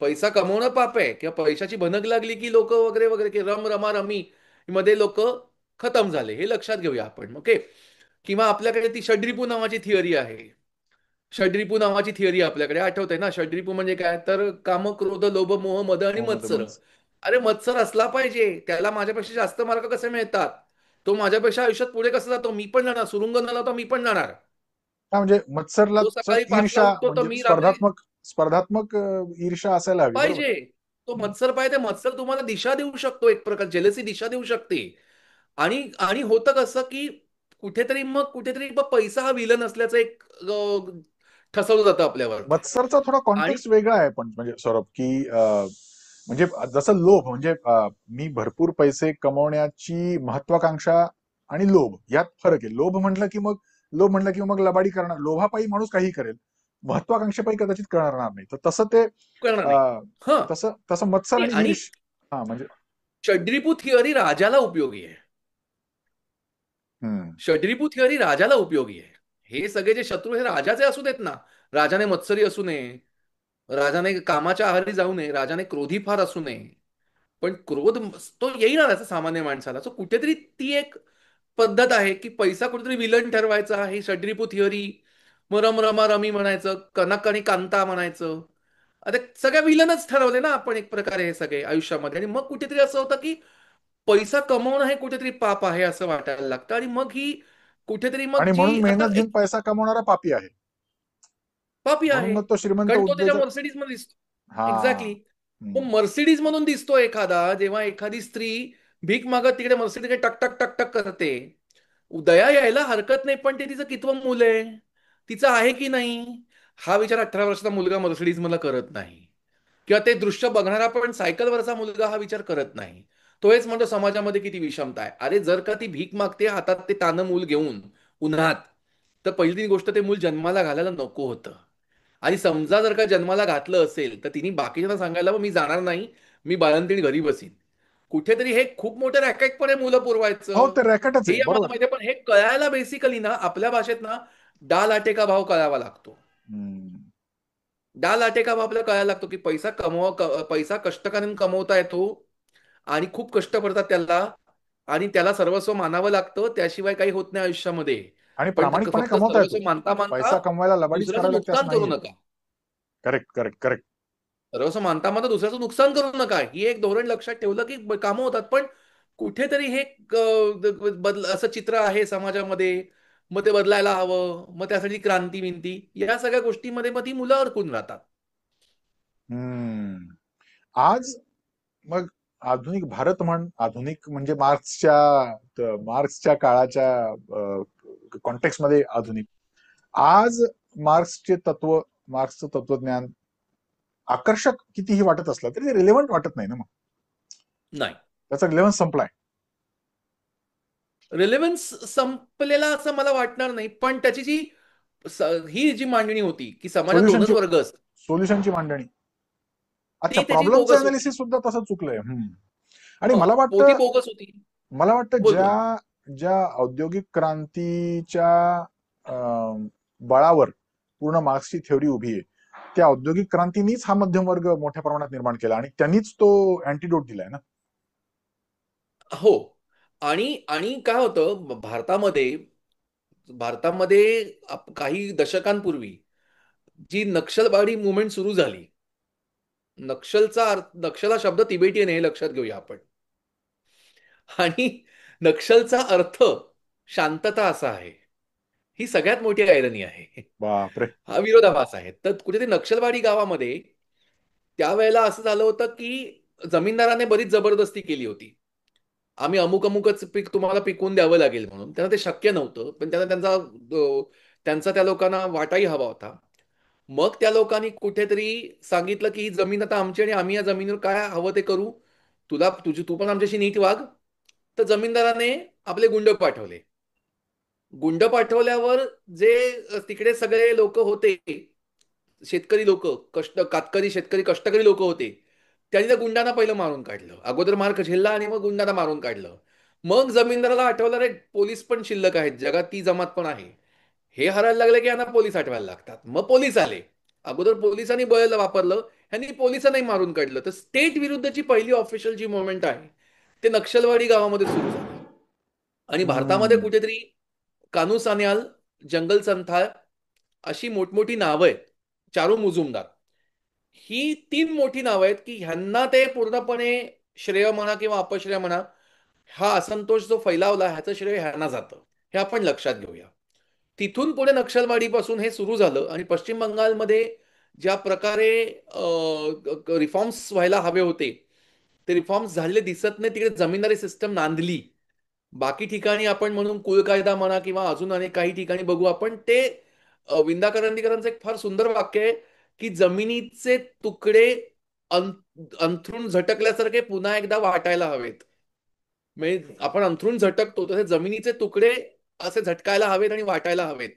पैसा कमवणं पाप आहे, किंवा पैशाची भनक लागली की लोक वगैरे वगैरे, की रम रमा रमी मध्ये लोक खतम झाले, हे लक्षात घेऊया आपण. ओके. किंवा आपल्याकडे ती षड्रिपू नावाची थिअरी आहे. षड्रिपू नावाची थिअरी आपल्याकडे आठवते ना? षड्रिपू म्हणजे काय? तर काम, क्रोध, लोभ, मोह, मद आणि मोहम्मद मत्सर. अब्बास. अरे मत्सर असला पाहिजे, त्याला माझ्यापेक्षा जास्त मार्क कसे मिळतात, तो माझ्यापेक्षा आयुष्यात पुढे कसा जातो, मी पण जाणार, सुरुंग न लावता मी पण जाणार. हा, म्हणजे मत्सरला तो सकाळी 5ला ईर्षा, उठतो तर म्हणजे मी रात्री स्पर्धात्मक स्पर्धात्मक ईर्षा असायला हवी, बरोबर. पाहिजे. तो मत्सर पाहिजे. मत्सर तुम्हाला दिशा देऊ शकतो, एक प्रकार जेलसी दिशा देऊ शकते. आणि आणि होतं कसं की कुठेतरी मग पैसा हा विलन असल्याचं एक ठसवलं जातं आपल्यावरती. मत्सरचा थोडा आणि कॉन्टेक्स्ट वेगळा आहे पण म्हणजे सौरभ की म्हणजे जसं लोभ म्हणजे मी भरपूर पैसे कमवण्याची महत्वाकांक्षा आणि लोभ यात फरक आहे. लोभ म्हटलं की मग लबाडी करणार, लोभापायी माणूस काही करेल, महत्वाकांक्षेपायी कदाचित करणार नाही. तर तसं ते करणार नाही. अं, हा. तसं तसं मत्सर आणि आणि हा म्हणजे षड्रिपू थिअरी राजाला उपयोगी आहे. हम्म. षड्रिपू थिअरी राजाला उपयोगी आहे. हे सगळे जे शत्रू हे राजाचे असू देत ना. राजाने मत्सरी असू नये, राजाने कामाच्या आहारी जाऊ नये, राजाने क्रोधी फार असू नये. पण क्रोध तो येईनाच सामान्य माणसाला. सो कुठेतरी ती एक पद्धत आहे की पैसा कुठेतरी विलन ठरवायचा. ही षड्रिपू थिअरी. मग रमा रमी म्हणायचं, कनक आणि कांता म्हणायचं. आता सगळ्या विलनच ठरवले ना आपण एक प्रकारे हे सगळे आयुष्यामध्ये. आणि मग कुठेतरी असं होतं की पैसा कमवणं हे कुठेतरी पाप आहे असं वाटायला लागतं. आणि मग ही कुठेतरी आणि मग म्हणून जी आता मेहनत घेऊन एक पैसा कमवणारा पापी आहे. पापी म्हणून आहे. मग तो श्रीमंत कारण तो त्याच्या उद्योजक. मर्सिडीज मध्ये दिसतो. हा. एक्झॅक्टली. तो हम्म. मर्सिडीज मधून दिसतो एखादा, जेव्हा एखादी स्त्री भीक मागत तिकडे मर्सिडीज टक टक टक टक करते. दया यायला हरकत नाही, पण ते तिचं कितवं मूल आहे, तिचं आहे की नाही, हा विचार 18 वर्षाचा मुलगा मर्सिडीज मला करत नाही. किंवा ते दृश्य बघणारा पण सायकलवरचा मुलगा हा विचार करत नाही. तो हेच म्हणतो समाजामध्ये किती विषमता आहे. अरे जर का ती भीक मागते हातात ते तानं मूल घेऊन उन्हात, तर पहिली गोष्ट ते मूल जन्माला घालायला नको होतं. आणि समजा जर का जन्माला घातलं असेल तर तिने बाकीच्यांना सांगायला "मग मी जाणार नाही, मी बाळंतीण घरी बसीन." कुठेतरी हे खूप मोठं रॅकेट पण आहे मुलं हो, पुरवायचं. ते रॅकेटच हे आहे, आम्हाला बरोबर. माहिती आहे, पण हे कळायला बेसिकली ना आपल्या भाषेत ना डाल आटे का भाव कळावा लागतो. हम्म. डाल आटे का भाव आपल्याला कळायला लागतो की पैसा कष्टकऱ्याने कमवता येतो. आणि खूप कष्ट पडतात त्याला. आणि त्याला सर्वस्व मानावं लागतं, त्याशिवाय काही होत नाही आयुष्यामध्ये. आणि पण प्रामाणिकपणे फक्त कमवता येतो. सर्वस्व मानता मानता पैसा कमवायला लबाडीच दुसऱ्याचं करावी लागते असं नुकसान करू नाहीये. नका. Correct, correct, correct. सर्वस्व मानता मानता दुसऱ्याचं नुकसान करू नका, ही एक धोरण लक्षात ठेवलं की कामं होतात. पण कुठेतरी हे असं चित्र आहे समाजामध्ये. मग ते बदलायला हवं, मग त्यासाठी क्रांती विनती या सगळ्या गोष्टींमध्ये मग ती मुलं अडकून राहतात. हम्म. आज मग आधुनिक भारत आधुनिक म्हणजे मार्क्सच्या काळाच्या कॉन्टेक्स्ट मध्ये आधुनिक. आज मार्क्सचे तत्व मार्क्सचं तत्वज्ञान आकर्षक कितीही वाटत असलं तरी ते रिलेव्हंट वाटत नाही ना मग. नाही. त्याचा रिलेव्हन्स संपलाय. रिलेव्हन्स संपलेला असं मला वाटणार नाही, पण त्याची ही जी मांडणी होती की समाजात दोनच सोल्युशनची वर्ग असतात, सोल्युशनची मांडणी. अच्छा, ती त्याची प्रॉब्लेमचं बोगस होती. अनालिसिस सुद्धा तसं चुकलंय. आणि हो, ती बोगस होती. मला वाटतं बोल ज्या बोल. ज्या औद्योगिक क्रांतीच्या बळावर पूर्ण मार्क्सची थेअरी उभी आहे, त्या औद्योगिक क्रांतीनीच हा मध्यम वर्ग मोठ्या प्रमाणात निर्माण केला आणि त्यांनीच तो अँटीडोट दिलाय ना. हो. आणि आणि काय होतं भारतामध्ये, भारतामध्ये काही दशकांपूर्वी जी नक्षलवादी मुवमेंट सुरू झाली. नक्षल हा शब्द तिबेटियन आहे हे लक्षात घेऊया आपण. आणि नक्षलचा अर्थ शांतता असा आहे. ही सगळ्यात मोठी आयरनी आहे. बापरे. हा विरोधाभास आहे. तर कुठेतरी नक्षलवाडी गावामध्ये त्यावेळेला असं झालं होतं की जमीनदाराने बरीच जबरदस्ती केली होती. आम्ही अमुक अमुकच पीक तुम्हाला पिकवून द्यावं लागेल म्हणून. त्यांना ते शक्य नव्हतं. पण त्यांचा त्या लोकांना वाटाही हवा होता. मग त्या लोकांनी कुठेतरी सांगितलं की ही जमीन आता आमची आणि आम्ही या जमिनीवर काय हवं ते करू. तू पण आमच्याशी नीट वाग. तर जमीनदाराने आपले गुंड पाठवले. गुंड पाठवल्यावर जे तिकडे सगळे लोक होते, शेतकरी लोक, कातकरी शेतकरी कष्टकरी लोक होते, त्यांनी त्या गुंडांना पहिलं मारून काढलं. अगोदर मार झेलला आणि मग गुंडांना मारून काढलं. मग जमीनदाराला आठवलं रे पोलीस पण शिल्लक आहेत, जगात ती जमात पण आहे. हे हरायला लागले की यांना पोलीस आठवायला लागतात. मग पोलीस आले. अगोदर पोलिसांनी बळ वापरलं, ह्यांनी पोलिसांनाही मारून काढलं. तर स्टेट विरुद्धची पहिली ऑफिशियल जी मुवमेंट आहे ते नक्षलवाडी गावामध्ये सुरू झाली. आणि भारतामध्ये हम्म. कुठेतरी कानू सान्याल, जंगल संथाल अशी मोठमोठी नावं आहेत. चारू मुजुमदार ही तीन मोठी नावं आहेत की ह्यांना ते पूर्णपणे श्रेय म्हणा किंवा अपश्रेय म्हणा, हा असंतोष जो फैलावला ह्याचं श्रेय ह्यांना जातं. हे आपण लक्षात घेऊया. तिथून पुढे नक्षलवाडीपासून हे सुरू झालं आणि पश्चिम बंगालमध्ये ज्या प्रकारे रिफॉर्म्स व्हायला हवे होते, ते रिफॉर्म्स झालेले दिसत नाही. तिकडे जमीनदारी सिस्टम नांदली. बाकी ठिकाणी आपण म्हणून कुल कायदा म्हणा किंवा अजून अनेक काही ठिकाणी बघू आपण ते विंदा करंदीकरांचं एक फार सुंदर वाक्य आहे की जमिनीचे तुकडे अंथरूण झटकल्यासारखे पुन्हा एकदा वाटायला हवेत. म्हणजे आपण अंथरूण झटकतो तसे जमिनीचे तुकडे असे झटकायला हवेत आणि वाटायला हवेत.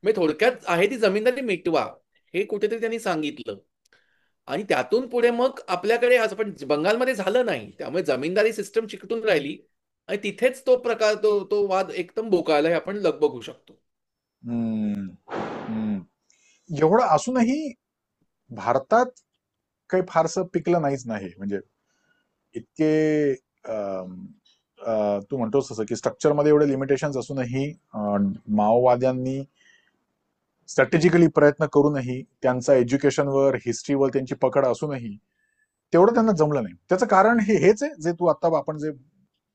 म्हणजे थोडक्यात आहे ती जमीनदारी मिटवा, हे कुठेतरी त्यांनी सांगितलं. आणि त्यातून पुढे मग आपल्याकडे आज पण बंगालमध्ये झालं नाही, त्यामुळे जमीनदारी सिस्टम चिकटून राहिली आणि तिथेच तो प्रकार तो वाद एकदम बोकाळला, हे आपण बघू शकतो. हम्म, हम्म. एवढं असूनही भारतात काही फारसं पिकलं नाहीच नाही. म्हणजे इतके अम, तू म्हणतोस तसं की स्ट्रक्चरमध्ये एवढे लिमिटेशन्स असूनही माओवाद्यांनी स्ट्रॅटेजिकली प्रयत्न करूनही, त्यांचा एज्युकेशनवर, हिस्ट्रीवर त्यांची पकड असूनही तेवढं त्यांना जमलं नाही. त्याचं कारण हेच आहे जे तू आता आपण जे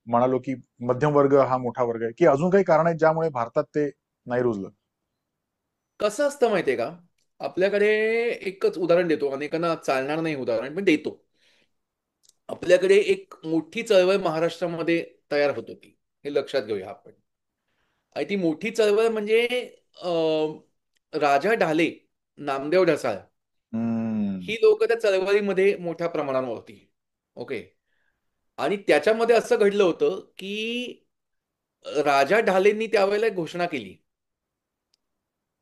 म्हणालो की मध्यम वर्ग हा मोठा वर्ग आहे, की अजून काही कारण आहेत ज्यामुळे भारतात ते नाही रुजलं? कसं असतं माहितीये का, आपल्याकडे एकच उदाहरण देतो, अनेकांना चालणार नाही उदाहरण पण देतो. आपल्याकडे एक मोठी चळवळ महाराष्ट्रामध्ये तयार होत होती, हे लक्षात घेऊया आपण. आणि ती मोठी चळवळ म्हणजे अं, राजा ढाले, नामदेव ढसाळ हम्म. ही लोक त्या चळवळीमध्ये मोठ्या प्रमाणावर होती. ओके. आणि त्याच्यामध्ये असं घडलं होतं की राजा ढालेंनी त्यावेळेला एक घोषणा केली,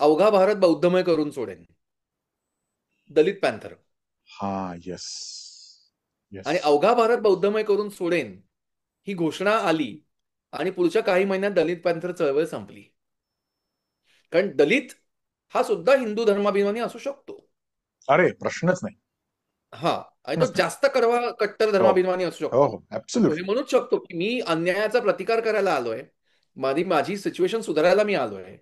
अवघा भारत बौद्धमय करून सोडेन, दलित पॅन्थर. हा. येस. येस. आणि अवघा भारत बौद्धमय करून सोडेन ही घोषणा आली आणि पुढच्या काही महिन्यात दलित पॅन्थर चळवळ संपली. कारण दलित हा सुद्धा हिंदू धर्माभिमानी असू शकतो. अरे प्रश्नच नाही. हा. आणि तो प्रश्नच नाही. जास्त कडवा कट्टर हो. धर्माभिमानी असू हो. शकतो. हो. तो हे ऍब्सोल्युटली. म्हणूच शकतो की मी अन्यायाचा प्रतिकार करायला आलोय, माझी माझी सिच्युएशन सुधारायला मी आलोय,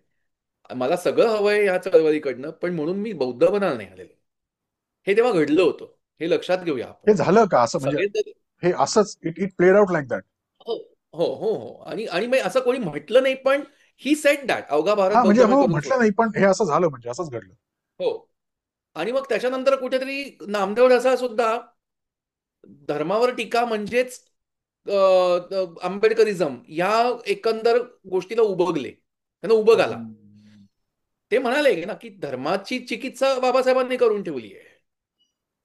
मला सगळं हवंय ह्या चळवळीकडनं, पण म्हणून मी बौद्ध बनायला नाही आलेलो. हे तेव्हा घडलं होतं, हे लक्षात घेऊया आपण. हे झालं का असं? म्हणजे सगळे हे असंच it it played out like that? हो, हो, हो, हो. आणि आणि मग असं कोणी म्हटलं नाही, पण ही सेड दॅट अवघा भारत हा, म्हणजे बौद्धमय हो करून म्हटलं सोडेल. नाही, पण हे असं झालं, म्हणजे असंच घडलं. हो. आणि मग त्याच्यानंतर कुठेतरी नामदेव ढसाळ सुद्धा धर्मावर टीका म्हणजेच आंबेडकरिझम या एकंदर गोष्टीला उबगले, त्यांना उबग आला. हम्म. ते म्हणाले की ना की धर्माची चिकित्सा बाबासाहेबांनी करून ठेवली आहे,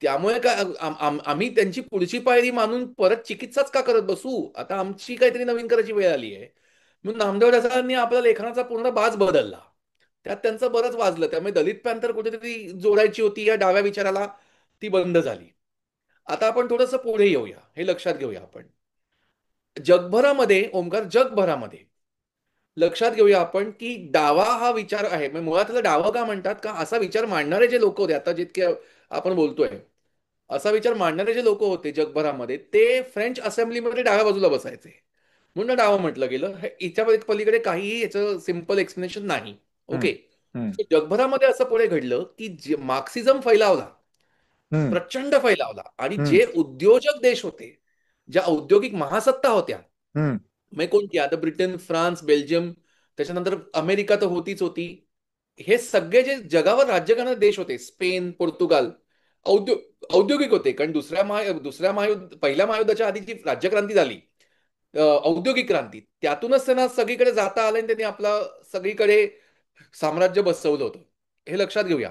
त्यामुळे काय आम्ही त्यांची पुढची पायरी मानून परत चिकित्साच का करत बसू, आता आमची काहीतरी नवीन करायची वेळ आली आहे. म्हणून नामदेव ढसाळांनी आपल्या लेखनाचा पूर्ण बाज बदलला. त्यात त्यांचं बरंच वाजलं, त्यामुळे दलित पॅन्थर कुठेतरी जोडायची होती या डाव्या विचाराला, ती बंद झाली. आता आपण थोडंसं पुढे येऊया, हे लक्षात घेऊया आपण. जगभरामध्ये ओंकार, जगभरामध्ये लक्षात घेऊया आपण की डावा हा विचार आहे, म्हणजे मुळात त्याला डावं का म्हणतात, का असा विचार मांडणारे जे लोक होते, आता जितके आपण बोलतोय असा विचार मांडणारे जे लोक होते जगभरामध्ये, ते फ्रेंच असेंब्लीमध्ये डाव्या बाजूला बसायचे, म्हणून डावं म्हटलं गेलं. याच्या पलीकडे काहीही याचं सिम्पल एक्सप्लेनेशन नाही. हम्म. ओके. हम्म. जगभरामध्ये असं पुढे घडलं की मार्क्सिझम फैलावला, हम्म. प्रचंड फैलावला. आणि हम्म. जे उद्योजक देश होते, ज्या औद्योगिक महासत्ता होत्या, हम्म. म्हणजे कोणती आता ब्रिटन, फ्रान्स, बेल्जियम, त्याच्यानंतर अमेरिका तर होतीच होती, हे सगळे जे जगावर राज्य करणारे देश होते, स्पेन, पोर्तुगाल, औद्योगिक होते. कारण दुसऱ्या महायुद्ध, पहिल्या महायुद्धाच्या आधी जी राज्यक्रांती झाली, औद्योगिक क्रांती, त्यातूनच त्यांना सगळीकडे जाता आलं आणि त्यांनी आपला सगळीकडे साम्राज्य बसवलं होतं, हे लक्षात घेऊया.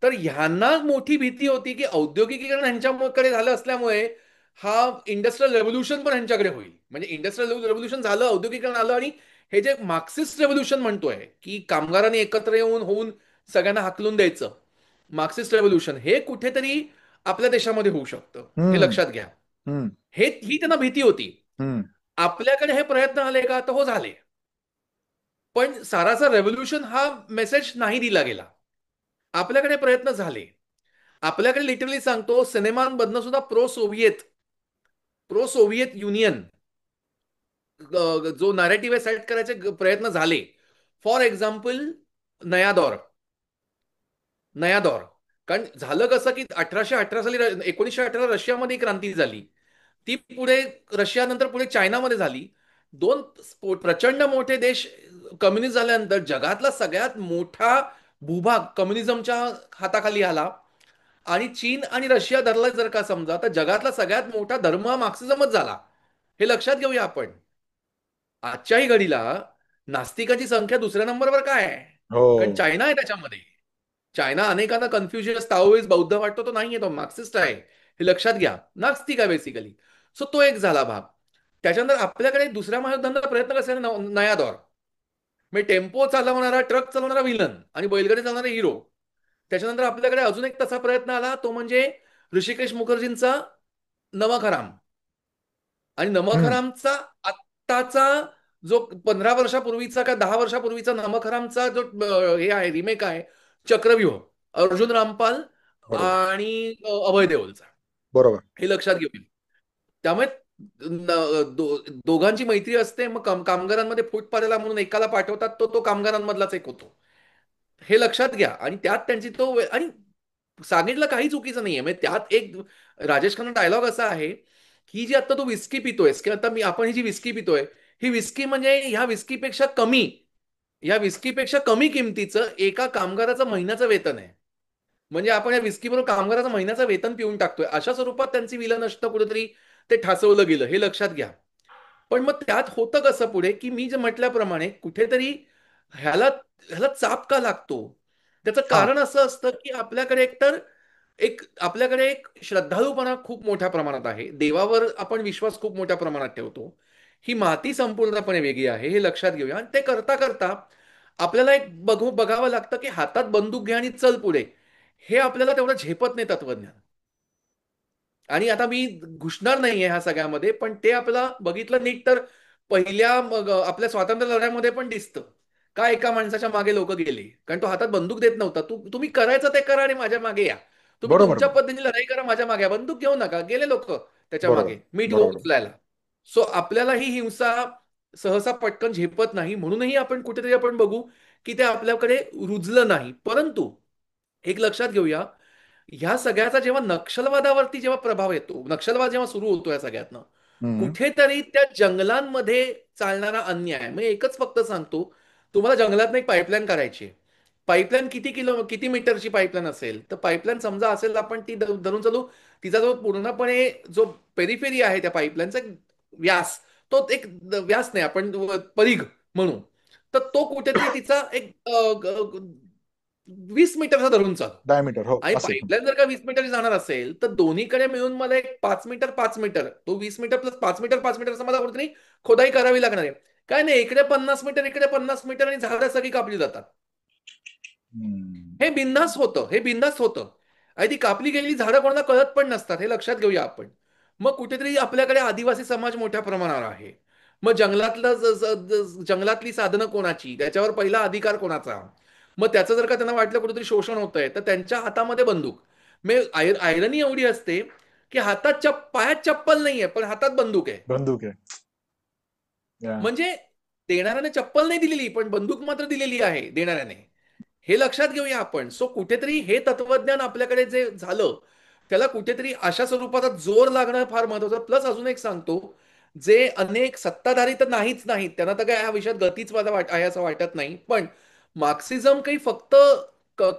तर ह्यांना मोठी भीती होती की औद्योगिकीकरण ह्यांच्याकडे झालं असल्यामुळे हा इंडस्ट्रियल रेव्होल्युशन पण ह्यांच्याकडे होईल. म्हणजे इंडस्ट्रियल रेव्होल्युशन झालं, औद्योगिकरण आलं, आणि हे जे मार्क्सिस्ट रेव्होल्युशन म्हणतोय की कामगारांनी एकत्र येऊन होऊन सगळ्यांना हाकलून द्यायचं, मार्क्सिस्ट रेव्होल्युशन हे कुठेतरी आपल्या देशामध्ये होऊ शकतं, हे हम्म. लक्षात घ्या. हम्म. ही त्यांना भीती होती. हम्म. आपल्याकडे हे प्रयत्न आले का, तर हो झाले, पण सारासा रेव्होल्युशन हा मेसेज नाही दिला गेला. आपल्याकडे प्रयत्न झाले. आपल्याकडे लिटरली सांगतो, सिनेमांमधनं सुद्धा प्रो सोव्हिएत युनियन जो नॅरेटिव्ह सेट करायचे प्रयत्न झाले. फॉर एक्झाम्पल, नया दौर. नया दौर. कारण झालं कसं की 1818 साली 1918 रशियामध्ये क्रांती झाली, ती पुढे रशियानंतर पुढे चायनामध्ये झाली. दोन प्रचंड मोठे देश कम्युनिस्ट झाल्यानंतर जगातला सगळ्यात मोठा भूभाग कम्युनिझमच्या हाताखाली आला. आणि चीन आणि रशिया धरला जर का समजा, तर जगातला सगळ्यात मोठा धर्म हा मार्क्सिझमच झाला, हे लक्षात घेऊया आपण. आजच्याही घडीला नास्तिकाची संख्या दुसऱ्या नंबरवर काय आहे? हो. कारण चायना आहे त्याच्यामध्ये. चायना अनेकांना कन्फ्युजन ताओइस्ट बौद्ध वाटतो, तो नाहीये, तो मार्क्सिस्ट आहे, हे लक्षात घ्या. नास्तिक आहे बेसिकली. सो तो एक झाला भाग. त्याच्यानंतर आपल्याकडे दुसऱ्या महायुद्धाचा प्रयत्न कसा आहे, नया दौर. म्हणजे टेम्पो चालवणारा, ट्रक चालवणारा विलन आणि बैलगाडी चालवणारा हिरो. त्याच्यानंतर आपल्याकडे अजून एक तसा प्रयत्न आला, तो म्हणजे ऋषिकेश मुखर्जींचा नमक हराम. आणि नमक हम्म. हरामचा आत्ताचा जो 15 वर्षापूर्वीचा का 10 वर्षापूर्वीचा नमक हरामचा जो हे आहे, रिमेक आहे, चक्रव्यूह, अर्जुन रामपाल बरोबर. आणि अभय देओलचा. बरोबर. हे लक्षात घेऊया. त्यामुळे दोघांची मैत्री असते, मग कामगारांमध्ये फूट पाडायला म्हणून एकाला पाठवतात, तो तो कामगारांमधलाच एक होतो. हे लक्षात घ्या. आणि त्यात त्यांची तो आणि सांगितलं काही चुकीचं नाहीये. म्हणजे त्यात एक राजेश खन्ना डायलॉग असा आहे, ही जी आता तू विस्की पितोयस, किंवा आता आपण ही जी विस्की पितोय, ही विस्की म्हणजे ह्या विस्कीपेक्षा कमी, या विस्कीपेक्षा कमी किमतीचं एका कामगाराचं महिन्याचं वेतन आहे. म्हणजे आपण या विस्कीबरोबर कामगाराचं महिन्याचं वेतन पिऊन टाकतोय, अशा स्वरूपात त्यांची विलन असतं कुठेतरी ते ठासवलं गेलं, हे लक्षात घ्या. पण मग त्यात होतं कसं पुढे, की मी जे म्हटल्याप्रमाणे कुठेतरी ह्याला ह्याला चाप का लागतो? त्याचं हा. कारण असं असतं, की आपल्याकडे एक श्रद्धाळूपणा खूप मोठ्या प्रमाणात आहे. देवावर आपण विश्वास खूप मोठ्या प्रमाणात ठेवतो. ही माती संपूर्णपणे वेगळी आहे, हे लक्षात घेऊया. आणि ते करता करता आपल्याला एक बघावं लागतं, की हातात बंदूक घ्या आणि चल पुढे. हे आपल्याला तेवढं झेपत नाही तत्वज्ञान. आणि आता मी घुसणार नाहीये ह्या सगळ्यामध्ये, पण ते आपल्याला बघितलं नीट तर पहिल्या मग आपल्या स्वातंत्र्य लढ्यामध्ये पण दिसतं का एका माणसाच्या मागे लोक गेले. कारण तो हातात बंदूक देत नव्हता. तुम्ही करायचं ते करा आणि माझ्या मागे या. तुम्ही बरोबर. तुमच्या पद्धतीने लढाई करा, माझ्या मागे या. बंदूक घेऊ नका. गेले लोक त्याच्या बरोबर. मागे मीठ बरोबर. उचलायला. सो आपल्याला ही हिंसा सहसा पटकन झेपत नाही, म्हणूनही आपण कुठेतरी आपण बघू की ते आपल्याकडे रुजलं नाही. परंतु एक लक्षात घेऊया, ह्या सगळ्याचा जेव्हा नक्षलवादावरती जेव्हा प्रभाव येतो, नक्षलवाद जेव्हा सुरू होतो या सगळ्यातनं, हम्म. कुठेतरी त्या जंगलांमध्ये चालणारा अन्याय. मी एकच फक्त सांगतो, तुम्हाला जंगलात एक पाईपलाईन करायची आहे. पाईपलाईन किती मीटरची पाईपलाईन असेल, तर पाईपलाईन समजा असेल, आपण ती धरून चालू, तिचा जो पूर्णपणे जो पेरिफेरी आहे त्या पाईपलाईनचा व्यास, तो एक व्यास नाही, आपण परिघ म्हणू, तर तो कुठेतरी तिचा एक 20 मीटरचा धरून चालू. डायमीटर हो आणि असेल. पाईपलाईन जर का 20 मीटर जाणार असेल, तर दोन्हीकडे मिळून मला एक 5 मीटर 5 मीटर, तो 20 मीटर प्लस 5 मीटर 5 मीटर असं मला कुठेतरी खोदाई करावी लागणार आहे. काय नाही, इकडे 50 मीटर, इकडे 50 मीटर, आणि झाडं सगळी कापली जातात. हम्म. हे बिनधास्त होतं, हे बिनधास्त होतं. आणि ती कापली गेलेली झाडं कोणाला कळत पण नसतात, हे लक्षात घेऊया आपण. मग कुठेतरी आपल्याकडे आदिवासी समाज मोठ्या प्रमाणावर आहे. मग जंगलातली साधनं कोणाची, त्याच्यावर पहिला अधिकार कोणाचा? मग त्याचं जर का त्यांना वाटलं कुठेतरी शोषण होतंय, तर त्यांच्या हातामध्ये बंदूक. मग आयरनी एवढी असते, की पायात चप्पल नाहीये, पण हातात बंदूक आहे. बंदूक आहे. या. म्हणजे देणाऱ्याने चप्पल नाही दिलेली, पण बंदूक मात्र दिलेली आहे देणाऱ्याने. हे लक्षात घेऊया आपण. सो कुठेतरी हे तत्वज्ञान आपल्याकडे जे झालं, त्याला कुठेतरी अशा स्वरूपाचा जोर लागणं फार महत्वाचं. प्लस अजून एक सांगतो, जे अनेक सत्ताधारी तर नाहीच नाहीत, त्यांना तर काय ह्या विषयात गतीच मला आहे असं वाटत नाही. पण मार्क्सिझम काही फक्त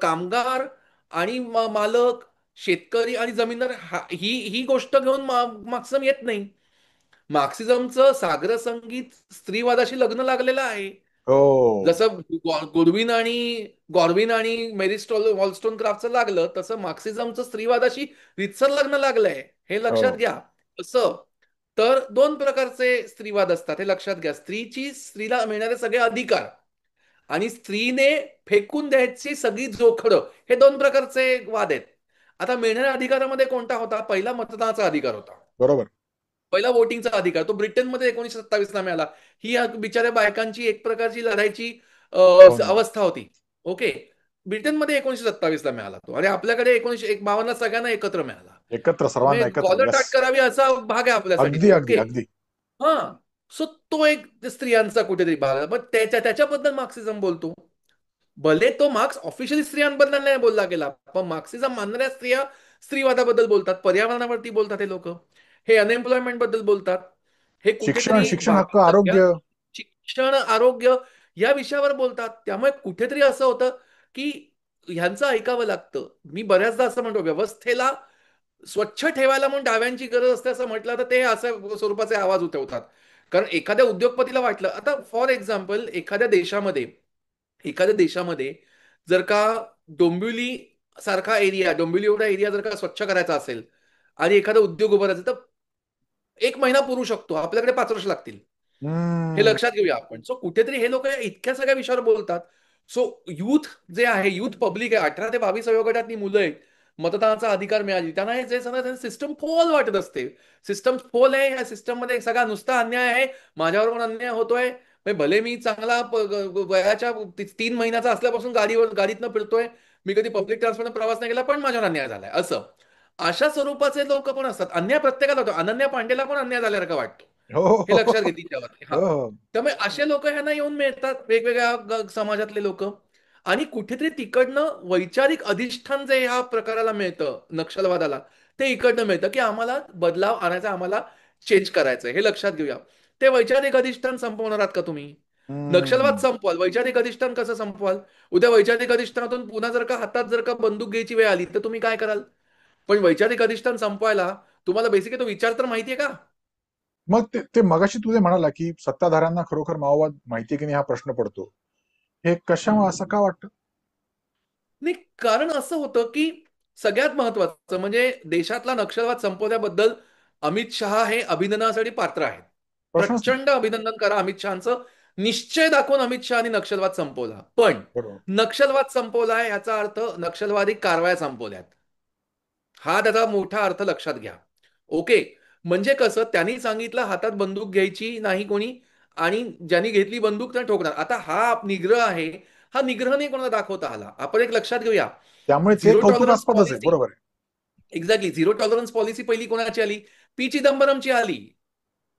कामगार आणि मालक, शेतकरी आणि जमीनदार ही गोष्ट घेऊन मार्क्सिझम येत नाही. मार्क्सिझमचं सागर संगीत स्त्रीवादाशी लग्न लागलेलं आहे. हो. जसं गॉर्विन आणि मेरी वॉलस्टोन क्राफ्टचं लागलं, तसं मार्क्सिझमचं स्त्रीवादाशी रितसर लग्न लागलंय, हे लक्षात हो. घ्या. कसं? तर दोन प्रकारचे स्त्रीवाद असतात, हे लक्षात घ्या. स्त्रीला मिळणारे सगळे अधिकार आणि स्त्रीने फेकून द्यायची सगळी जोखडं, हे दोन प्रकारचे वाद आहेत. आता मिळणाऱ्या अधिकारामध्ये कोणता होता? पहिला मतदानाचा अधिकार होता. बरोबर. पहिला वोटिंगचा अधिकार तो ब्रिटनमध्ये 1927ला मिळाला. ही बिचाऱ्या बायकांची एक प्रकारची लढायची हो ना. अवस्था होती. ओके. ब्रिटनमध्ये 1927ला मिळाला तो, आणि आपल्याकडे 1952ला सगळ्यांना एकत्र मिळाला. एकत्र म्हणजे सर्वांना एकत्र. कॉलर यस. ताट करावी असा भाग आहे आपल्यासाठी अगदी तो. अगदी ओके. अगदी. हा. सो तो एक स्त्रियांचा कुठेतरी भाग आहे. मग त्याच्याबद्दल मार्क्सिझम बोलतो. भले तो मार्क्स ऑफिशियली स्त्रियांबद्दल नाही बोलला गेला, पण मार्क्सिझम मानणाऱ्या स्त्रिया स्त्रीवादाबद्दल बोलतात, पर्यावरणावरती बोलतात हे लोक, हे अनएम्प्लॉयमेंट बद्दल बोलतात, हे शिक्षण, कुठेतरी शिक्षण हक्क, बाकी सगळ्या आरोग्य. शिक्षण, आरोग्य या विषयावर बोलतात. त्यामुळे कुठेतरी असं होतं की ह्यांचं ऐकावं लागतं. मी बऱ्याचदा असं म्हणतो, व्यवस्थेला स्वच्छ ठेवायला म्हणून डाव्यांची गरज असते असं म्हटलं, तर ते असं स्वरूपाचे आवाज उठवतात. कारण एखाद्या उद्योगपतीला वाटलं, आता फॉर एक्झाम्पल एखाद्या देशामध्ये जर का डोंबिवली सारखा एरिया, डोंबिवली एवढा एरिया जर का स्वच्छ करायचा असेल आणि एखादा उद्योग उभारायचा, तर 1 महिना पुरू शकतो, आपल्याकडे 5 वर्ष लागतील. हे हम्म. लक्षात घेऊया आपण. सो कुठेतरी हे लोक इतक्या सगळ्या विषयावर बोलतात. सो युथ जे आहे, युथ पब्लिक आहे, 18 ते 22 वयोगटातली मुलं आहेत, मतदानाचा अधिकार मिळाली त्यांना, हे जे सगळं सिस्टम फोल वाटत असते. सिस्टम फोल आहे, या सिस्टम मध्ये सगळा नुसता अन्याय आहे, माझ्यावर पण अन्याय होतोय. भले मी चांगला वयाच्या 3 महिन्याचा असल्यापासून गाडीतनं फिरतोय, मी कधी पब्लिक ट्रान्सपोर्ट प्रवास नाही केला, पण माझ्यावर अन्याय झालाय असं. अशा स्वरूपाचे लोक पण असतात. अन्याय प्रत्येकाला होतो, अनन्या पांडेला पण अन्याय झाल्यासारखं वाटतो. हो हो हे हो लक्षात हो घे तिच्यावर. हा. हो. त्यामुळे असे लोक ह्यांना येऊन मिळतात, वेगवेगळ्या समाजातले लोक. आणि कुठेतरी तिकडनं वैचारिक अधिष्ठान जे ह्या प्रकाराला मिळतं, नक्षलवादाला, ते इकडनं मिळतं की आम्हाला बदलाव आणायचा, आम्हाला चेंज करायचं, हे लक्षात घेऊया. ते वैचारिक अधिष्ठान संपवणार आहात का तुम्ही? नक्षलवाद हम्म. संपवाल, वैचारिक अधिष्ठान कसं संपवाल? उद्या वैचारिक अधिष्ठानातून पुन्हा जर का हातात जर का बंदूक घ्यायची वेळ आली, तर तुम्ही काय कराल? पण वैचारिक अधिष्ठान संपवायला तुम्हाला बेसिकली तो विचार तर माहितीये का? मग ते मगाशी तुझे म्हणाला की सत्ताधाऱ्यांना खरोखर माओवाद माहितीये की नाही हा प्रश्न पडतो. हे कशामुळे असं का वाटतं? नाही, कारण असं होतं की सगळ्यात महत्वाचं म्हणजे देशातला नक्षलवाद संपवल्याबद्दल अमित शहा हे अभिनंदनासाठी पात्र आहेत. प्रश्नच नाही. प्रचंड अभिनंदन करा अमित शहाचं. निश्चय दाखवून अमित शहानी नक्षलवाद संपवला. पण बरोबर. नक्षलवाद संपवलाय याचा अर्थ नक्षलवादी कारवाया संपवल्यात, हा त्याचा मोठा अर्थ लक्षात घ्या. ओके. म्हणजे कसं, त्यांनी सांगितलं हातात बंदूक घ्यायची नाही कोणी, आणि ज्यांनी घेतली बंदूक त्या ठोकणार. आता हा निग्रह आहे, हा निग्रह नाही कोणाला दाखवता आला. आपण एक लक्षात घेऊया. त्यामुळेच हे झिरो टॉलरन्स कौतुकास्पदच आहे. पॉलिसी. बरोबर आहे. एक्झॅक्टली, झिरो टॉलरन्स पॉलिसी पहिली कोणाची आली? पी चिदंबरमची आली.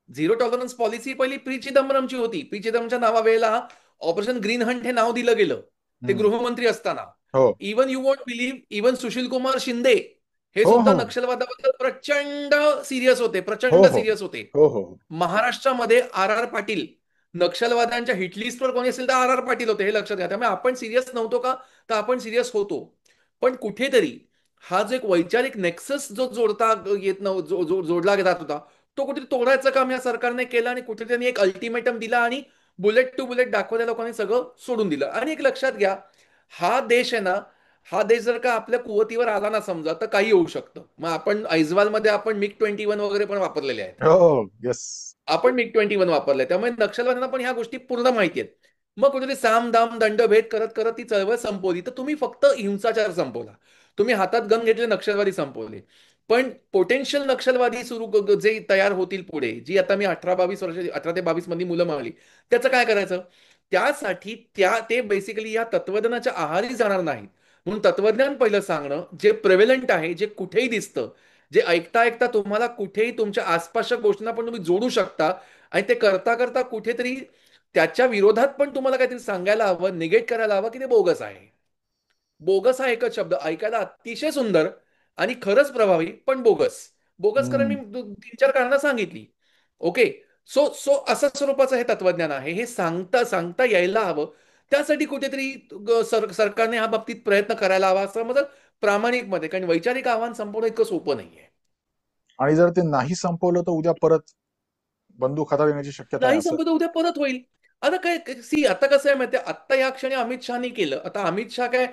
झिरो टॉलरन्स पॉलिसी पहिली पी चिदंबरमची होती. पी चिदंबरमच्या नावावेळेला ऑपरेशन ग्रीन हंट हे नाव दिलं गेलं, ते हम्म. गृहमंत्री असताना. हो even you want believe, even Sushil Kumar Shinde हे हो सुद्धा हो नक्षलवादाबद्दल प्रचंड सिरियस होते, हो प्रचंड हो सिरियस होते. हो हो. महाराष्ट्रामध्ये आर आर पाटील, नक्षलवाद्यांच्या हिटलिस्टवर कोणी असेल तर आर आर पाटील होते, हे लक्षात घ्या. त्यामुळे आपण सिरियस नव्हतो का? तर आपण सिरियस होतो. पण कुठेतरी हा जो एक वैचारिक नेक्सस जो जोडता येत नव जोडला जात होता, तो कुठेतरी तोडायचं काम या सरकारने केलं, आणि कुठे त्यांनी एक अल्टिमेटम दिला, आणि बुलेट टू बुलेट दाखवल्या लोकांनी सगळं सोडून दिलं. आणि एक लक्षात घ्या, हा देश आहे ना, हा देश जर का आपल्या कुवतीवर आला ना समजा, तर काही होऊ शकतं. मग आपण ऐजवालमध्ये आपण मिग-21 वगैरे पण वापरलेले आहेत. हो. यस. आपण मिग-21 वापरलंय, त्यामुळे नक्षलवाद्यांना पण ह्या गोष्टी पूर्ण माहिती आहेत. मग कुठेतरी साम दाम दंडभेद करत करत ती चळवळ संपवली. तर तुम्ही फक्त हिंसाचार संपवला, तुम्ही हातात गन घेतले, नक्षलवादी संपवले. पण पोटेन्शियल नक्षलवादी जे तयार होतील पुढे, जी आता मी 18-22 वर्ष, 18 ते 22 मधली मुलं मागली, त्याचं काय करायचं? त्यासाठी ते बेसिकली या तत्वज्ञानाच्या आहारी जाणार नाहीत. म्हणून तत्वज्ञान पहिलं सांगणं, जे प्रेव्हलंट आहे, जे कुठेही दिसतं, जे ऐकता ऐकता तुम्हाला कुठेही तुमच्या आसपासच्या गोष्टींना पण तुम्ही जोडू शकता, आणि ते करता करता कुठेतरी त्याच्या विरोधात पण तुम्हाला काहीतरी सांगायला हवं, निगेट करायला हवं, की ते बोगस आहे. बोगस हा एकच शब्द ऐकायला अतिशय सुंदर आणि खरंच प्रभावी, पण बोगस. बोगस कारण मी हम्म. 3-4 कारणं सांगितली. ओके. सो सो असं स्वरूपाचं हे तत्वज्ञान आहे, हे सांगता सांगता यायला हवं. त्यासाठी कुठेतरी सरकारने ह्या बाबतीत प्रयत्न करायला हवा, असं माझं प्रामाणिक मत आहे. कारण वैचारिक आव्हान संपवणं इतकं सोपं नाहीये. आणि जर ते नाही संपवलं तर उद्या परत बंदूक हातात येण्याची शक्यता आहे नाही असं. संपत उद्या परत होईल. आता काय, सी आता कसं आहे माहितीये, आता या क्षणी अमित शहानी केलं, आता अमित शहा काय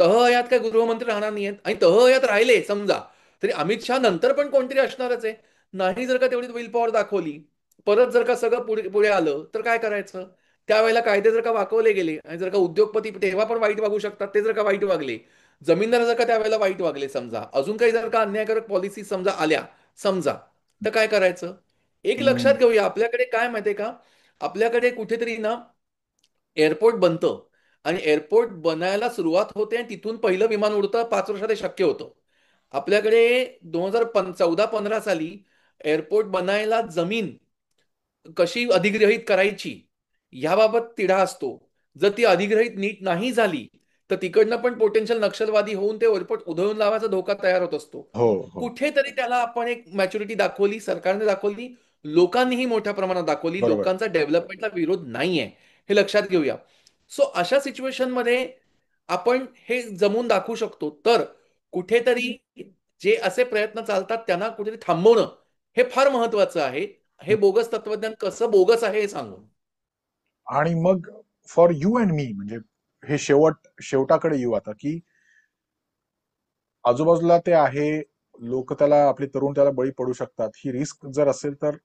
तहहयात काय गृहमंत्री राहणार नाही आहेत, आणि तहहयात राहिले समजा, तरी अमित शहा नंतर पण कोणतरी असणारच आहे. नाही जर का तेवढी विल पॉवर दाखवली, परत जर का सगळं पुढे पुढे आलं, तर काय करायचं? त्यावेळेला कायदे जर का वाकवले गेले, आणि जर का उद्योगपती तेव्हा पण वाईट वागू शकतात, ते जर का वाईट वागले, जमीनदार जर का त्यावेळेला वाईट वागले समजा, अजून काही जर का अन्यायकारक पॉलिसी समजा आल्या समजा, तर काय करायचं? एक लक्षात हम्म. घेऊया, आपल्याकडे काय माहितीये का, आपल्याकडे कुठेतरी ना एअरपोर्ट बनतं, आणि एअरपोर्ट बनायला सुरुवात होते, आणि तिथून पहिलं विमान उडतं, 5 वर्षात हे शक्य होतं. आपल्याकडे 2014-15 साली एअरपोर्ट बनायला जमीन कशी अधिग्रहित करायची याबाबत तिढा असतो. जर ती अधिग्रहित नीट नाही झाली, तर तिकडनं पण पोटेन्शियल नक्षलवादी होऊन ते एअरपोर्ट उधळून लावायचा धोका तयार होत असतो. हो हो. कुठेतरी त्याला आपण एक मॅच्युरिटी दाखवली, सरकारने दाखवली, लोकांनीही मोठ्या प्रमाणात दाखवली. बरोबर. लोकांचा डेव्हलपमेंटला विरोध नाहीये, हे लक्षात घेऊया. सो अशा सिच्युएशनमध्ये आपण हे जमवून दाखवू शकतो. तर कुठेतरी जे असे प्रयत्न चालतात त्यांना कुठेतरी थांबवणं हे फार महत्वाचं आहे. हे बोगस तत्वज्ञान कसं बोगस आहे हे सांगून. आणि मग फॉर यू अँड मी, म्हणजे हे शेवटाकडे येऊ आता, की आजूबाजूला ते आहे, लोक त्याला, आपले तरुण त्याला बळी पडू शकतात, ही रिस्क जर असेल तर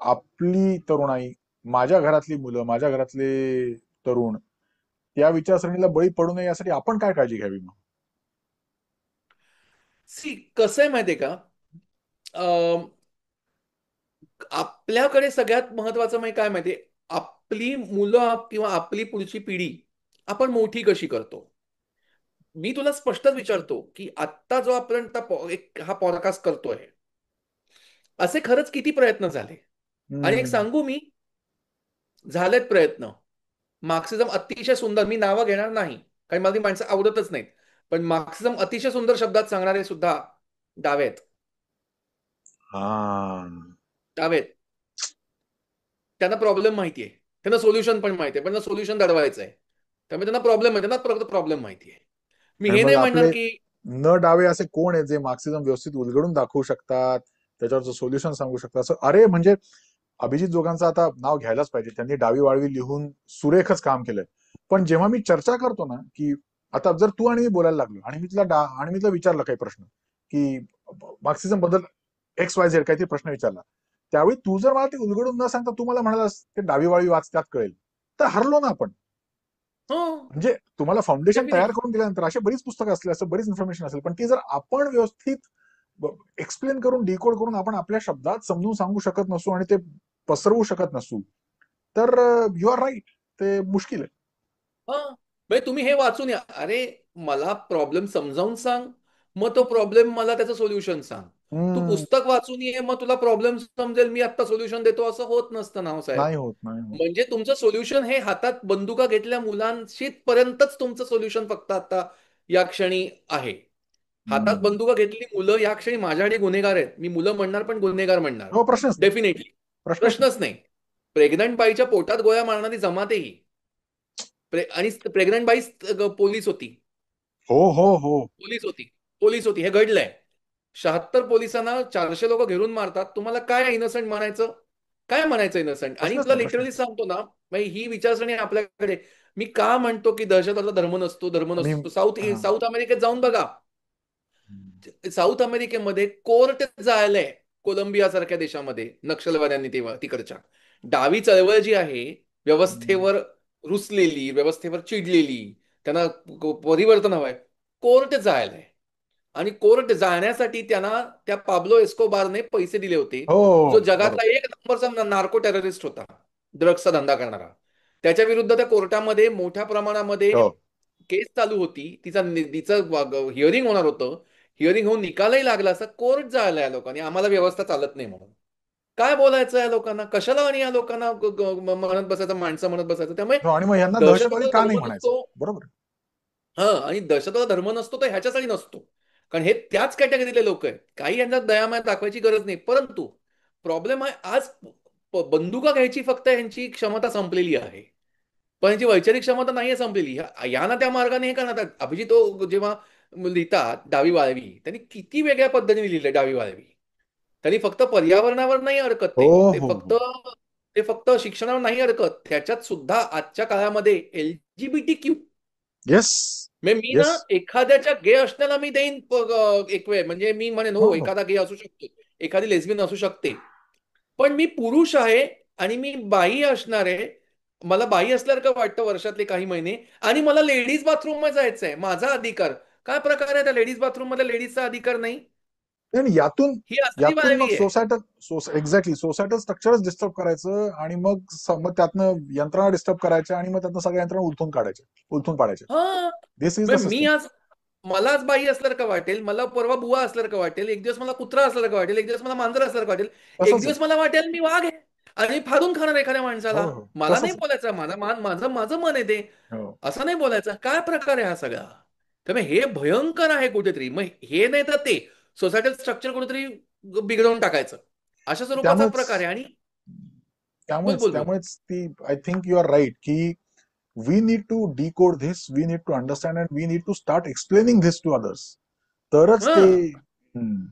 आपली तरुणाई, माझ्या घरातली मुलं, माझ्या घरातले तरुण त्या विचारसरणीला बळी पडू नये यासाठी आपण काय काळजी घ्यावी मग? सी कसं आहे माहितीये का, अं, आपल्याकडे सगळ्यात महत्वाचं म्हणजे काय माहितीये, आपली मुलं किंवा आपली पुढची पिढी आपण मोठी कशी करतो. मी तुला स्पष्टच विचारतो की आत्ता जो आपण हा पॉडकास्ट करतोय, असे खरंच किती प्रयत्न झाले. आणि एक हम्म. सांगू मी, झालेत प्रयत्न. मार्क्सिझम अतिशय सुंदर, मी नावं घेणार नाही कारण मला ती माणसं आवडतच नाहीत, पण मार्क्सिझम अतिशय सुंदर शब्दात सांगणारे सुद्धा डावे आहेत. हा. डावे आहेत. त्यांना प्रॉब्लेम माहिती आहे, त्यांना सोल्युशन पण माहिती आहे, पण त्यांना सोल्युशन दडवायचं आहे. त्यामुळे त्यांना प्रॉब्लेम आहे, त्यांना फक्त प्रॉब्लेम माहिती आहे. मी आणि हे मग नाही म्हणणार आपले की न डावे असे कोण आहेत जे मार्क्सिझम व्यवस्थित उलगडून दाखवू शकतात, त्याच्यावरचं सोल्युशन सांगू शकतात? असं अरे म्हणजे अभिजित जोगांचं आता नाव घ्यायलाच पाहिजे, त्यांनी डावी वाळवी लिहून सुरेखच काम केलंय. पण जेव्हा मी चर्चा करतो ना, की आता जर तू आणि मी बोलायला लागलो आणि मी तुला विचारलं काही प्रश्न, की मार्क्सिझम बद्दल एक्स वाय झेड काहीतरी प्रश्न विचारला, त्यावेळी तू जर मला ते उलगडून न सांगता तू मला म्हणालास ते डावी वाळवी वाच त्यात कळेल, तर हरलो ना आपण. हो, म्हणजे तुम्हाला फाउंडेशन तयार डेफिनेटली. करून दिल्यानंतर अशी बरीच पुस्तकं असली, असं बरीच इन्फॉर्मेशन असेल, पण ती जर आपण व्यवस्थित एक्सप्लेन करून डिकोड करून आपण आपल्या शब्दात समजून सांगू शकत नसू आणि ते पसरवू शकत नसू, तर यू आर राईट, ते मुश्किल आहे. हा, म्हणजे तुम्ही हे वाचून या, अरे मला प्रॉब्लेम समजावून सांग, मग तो प्रॉब्लेम मला त्याचं सोल्युशन सांग. तू हम्म. पुस्तक वाचून ये मग तुला प्रॉब्लेम समजेल, मी आता सोल्युशन देतो, असं होत नसतं ना हो साहेब. नाही होत, नाही होत. म्हणजे तुमचं सोल्युशन हे हातात बंदुका घेतल्या मुलांशी पर्यंतच तुमचं सोल्युशन फक्त आता या क्षणी आहे. हातात हम्म. बंदुका घेतली मुलं या क्षणी माझ्याकडे गुन्हेगार आहेत, मी मुलं म्हणणार पण गुन्हेगार म्हणणार. हो, प्रश्नच नाही. डेफिनेटली. प्रश्नच नाही. प्रश्नच नाही. प्रेग्नंट बाईच्या पोटात गोळ्या मारणारी जमातेही, आणि प्रेग्नंट बाई पोलीस होती. हो, हो, हो. पोलीस होती. पोलीस होती, हे घडलंय. 76 पोलिसांना 400 लोक घेरून मारतात, तुम्हाला काय इनोसंट म्हणायचं? काय म्हणायचं इनोसंट? आणि प्रश्नच तुला नाही, प्रश्नच लिटरली सांगतो ना, म्हणजे ही विचारसरणी आपल्याकडे. मी का म्हणतो की दहशतवादाचा धर्म नसतो, धर्म नाही. नसतो? मी हा. साऊथ अमेरिकेत जाऊन बघा. हम्म. साऊथ अमेरिकेमध्ये कोर्ट जायलंय, कोलंबिया सारख्या देशामध्ये नक्षलवाद्यांनी तेव्हा तिकडच्या डावी चळवळ जी आहे, हम्म. व्यवस्थेवर रुसलेली, व्यवस्थेवर चिडलेली, त्यांना परिवर्तन हवंय, कोर्ट जायलंय. आणि कोर्ट जाण्यासाठी त्यांना त्या पाब्लो एस्कोबारने पैसे दिले होते, हो, जो बरोबर. जगातला एक नंबरचा नार्को टेररिस्ट होता, ड्रग्सचा धंदा करणारा. त्याच्या विरुद्ध त्या कोर्टामध्ये मोठ्या प्रमाणामध्ये हो. केस चालू होती, तिचं हिअरिंग होणार होतं. हिअरिंग होऊन निकालही लागला असता, कोर्ट जायला या लोकांनी आम्हाला व्यवस्था चालत नाही म्हणून. काय बोलायचं या लोकांना, कशाला आणि या लोकांना म्हणत बसायचं, माणसं म्हणत बसायचं. त्यामुळे हो, आणि मग यांना दहशतवादी दहशतवादाचा का नाही धर्म म्हणायचं? नसतो. बरोबर. हा, आणि दहशतवादाचा धर्म नसतो तर ह्याच्यासाठी नसतो, कारण हे त्याच कॅटेगरीतले लोक आहेत, काही यांच्यात दयामाया दाखवायची गरज नाही. परंतु प्रॉब्लेम आहे, आज बंदुका घ्यायची फक्त यांची क्षमता संपलेली आहे, पण यांची वैचारिक क्षमता नाहीये संपलेली. या ना त्या मार्गाने हे करणार. अभिजित जेव्हा लिहितात डावी वाळवी, त्यांनी किती वेगळ्या पद्धतीने लिहिलंय डावी वाळवी. त्यांनी फक्त पर्यावरणावर नाही अडकत, हो, ते हो, फक्त हो. ते फक्त शिक्षणावर नाही अडकत, त्याच्यात सुद्धा आजच्या काळामध्ये LGBT. येस. म्हणजे मी ना येस. एखाद्याच्या गे असण्याला मी देईन एक वेळ, म्हणजे मी म्हणेन हो, हो हो. एखादा गे असू शकतो, एखादी लेस्बियन असू शकते, पण मी पुरुष आहे आणि मी बाई असणार आहे. मला बाई असल्यासारखं वाटतं वर्षातले काही महिने, आणि मला लेडीज बाथरूम मध्ये जायचं आहे, माझा अधिकार. काय प्रकार आहे त्या लेडीज बाथरूम मध्ये लेडीजचा अधिकार नाही? आणि यातून ही असली यातून मग वाळवी आहे. एक्झॅक्टली सोसायटल स्ट्रक्चरच डिस्टर्ब करायचं, आणि मग त्यातनं यंत्रणा डिस्टर्ब करायच्या, आणि मग त्यातनं सगळ्या यंत्रणा उलथून पाडायच्या. हा, दिस इज द मग मी सिस्टम. आज, मला आज बाई असल्यासारखं वाटेल, मला परवा बुवा असल्यासारखं वाटेल, एक दिवस मला कुत्रा असल्यासारखं वाटेल, एक दिवस मला मांजर असल्यासारखं वाटेल, एक तसंच आहे. दिवस मला वाटेल मी वाघ आहे आणि फाडून खाणार एखाद्या हो, माणसाला. हो, मला नाही तसंच आहे. बोलायचं, माझं मन आहे ते, हो. असं नाही बोलायचं. काय प्रकार आहे हा सगळा? त्यामुळे हे भयंकर आहे कुठेतरी. मग हे नाही तर ते सोसायटी स्ट्रक्चर कुठेतरी बिघडवून टाकायचं, अशा स्वरूपाचा त्यामुळेच प्रकार आहे. आणि बोल त्यामुळेच बोल बोल. त्यामुळेच ती, I think you are right, की we need to decode this, we need to understand, and we need to start explaining this to others, तरच हा, ते. हम्म,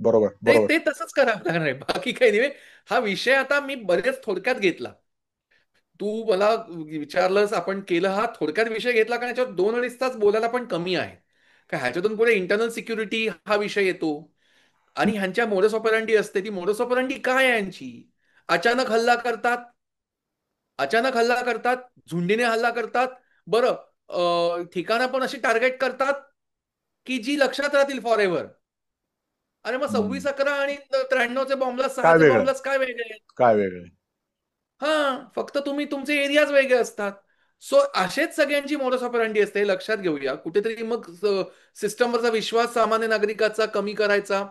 बरोबर ते बरोबर. ते तसंच करावं लागणार आहे, बाकी काही नाही. हा विषय आता मी बरेच थोडक्यात घेतला. तू मला विचारलंस, आपण केलं, हा थोडक्यात विषय घेतला, कारण याच्यावर 2-2.5 तास बोलायला पण कमी आहे. का ह्याच्यातून पुढे इंटरनल सिक्युरिटी हा विषय येतो. आणि ह्यांच्या मोडस ऑपरंडी असते. ती मोडस ऑपरंडी काय आहे यांची? अचानक हल्ला करतात, अचानक हल्ला करतात, झुंडीने हल्ला करतात. बरं, ठिकाणं पण अशी टार्गेट करतात की जी लक्षात राहतील फॉर एव्हर. अरे मग हम्म. 26/11 आणि 93चे बॉम्बलास्ट, काय 6चे वेगळं? बॉम्बलास्ट काय वेगळे आहेत? काय वेगळं? हा, फक्त तुम्ही तुमचे एरियाज वेगळे असतात. सो असेच सगळ्यांची मोडस ऑपरंडी असते, हे लक्षात घेऊया. कुठेतरी मग सिस्टमवरचा विश्वास सामान्य नागरिकाचा कमी करायचा,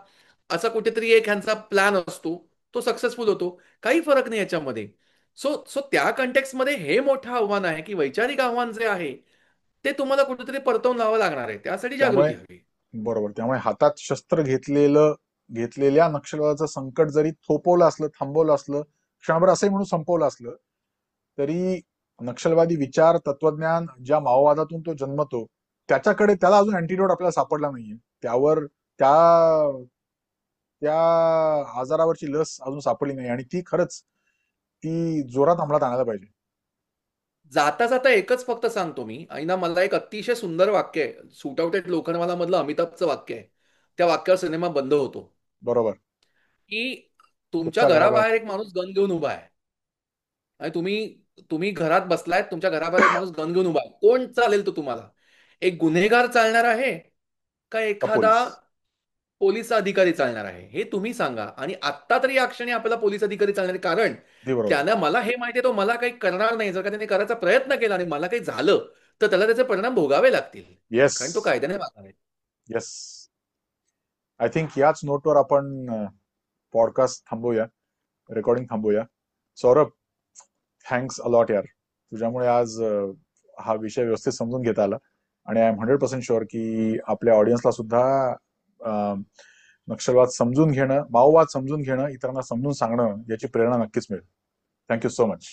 असा कुठेतरी एक ह्यांचा प्लॅन असतो. तो सक्सेसफुल होतो, काही फरक नाही याच्यामध्ये. सो सो त्या कंटेक्समध्ये हे मोठं आव्हान आहे, की वैचारिक आव्हान जे आहे ते तुम्हाला कुठेतरी परतवून लावावं लागणार आहे. त्यासाठी त्यामुळे जागृती हवी. बरोबर, त्यामुळे हातात शस्त्र घेतलेल्या नक्षलवादाचं संकट जरी थोपवलं असलं, थांबवलं असलं, क्षणभर असंही म्हणून संपवलं असलं, तरी नक्षलवादी विचार तत्वज्ञान ज्या माओवादातून तो जन्मतो, त्याला अजून अँटिडोट आपल्याला सापडला नाहीये. त्यावर त्या त्या आजारावरची लस अजून सापडली नाही, आणि ती खरंच ती जोरात अंमलात आणायला पाहिजे. जाता जाता एकच फक्त सांगतो मी, आणि ना मला एक अतिशय सुंदर वाक्य आहे, शूट आउट एट लोखंडवाला मधलं अमिताभचं वाक्य आहे. त्या वाक्यावर सिनेमा बंद होतो, बरोबर. की तुमच्या तुमच्या घराबाहेर. घराबाहेर एक माणूस गन घेऊन उभा आहे, आणि तुम्ही तुम्ही घरात बसलाय, तुमच्या घराबाहेर एक माणूस गन घेऊन उभा आहे. कोण चालेल तो तुम्हाला? एक गुन्हेगार चालणार आहे, का का एखादा पोलीस? पोलीस अधिकारी चालणार आहे? हे तुम्ही सांगा. आणि आत्ता तरी या क्षणी आपल्याला पोलीस अधिकारी चालणार आहे, कारण ते बरोबर. त्याला, मला हे माहिती आहे, तो मला काही करणार नाही. जर का त्याने करायचा प्रयत्न केला आणि मला काही झालं, तर त्याला त्याचे परिणाम भोगावे लागतील, येस. कारण तो कायद्याने वागणार आहे. येस. आय थिंक याच नोटवर आपण पॉडकास्ट थांबवूया, रेकॉर्डिंग थांबवूया. सौरभ, थँक्स अलॉट यार. तुझ्यामुळे आज हा विषय व्यवस्थित समजून घेता आला, आणि आय एम 100% शुअर की आपल्या ऑडियन्सला सुद्धा अं, नक्षलवाद समजून घेणं, माओवाद समजून घेणं, इतरांना समजून सांगणं, याची प्रेरणा नक्कीच मिळेल. Thank you so much.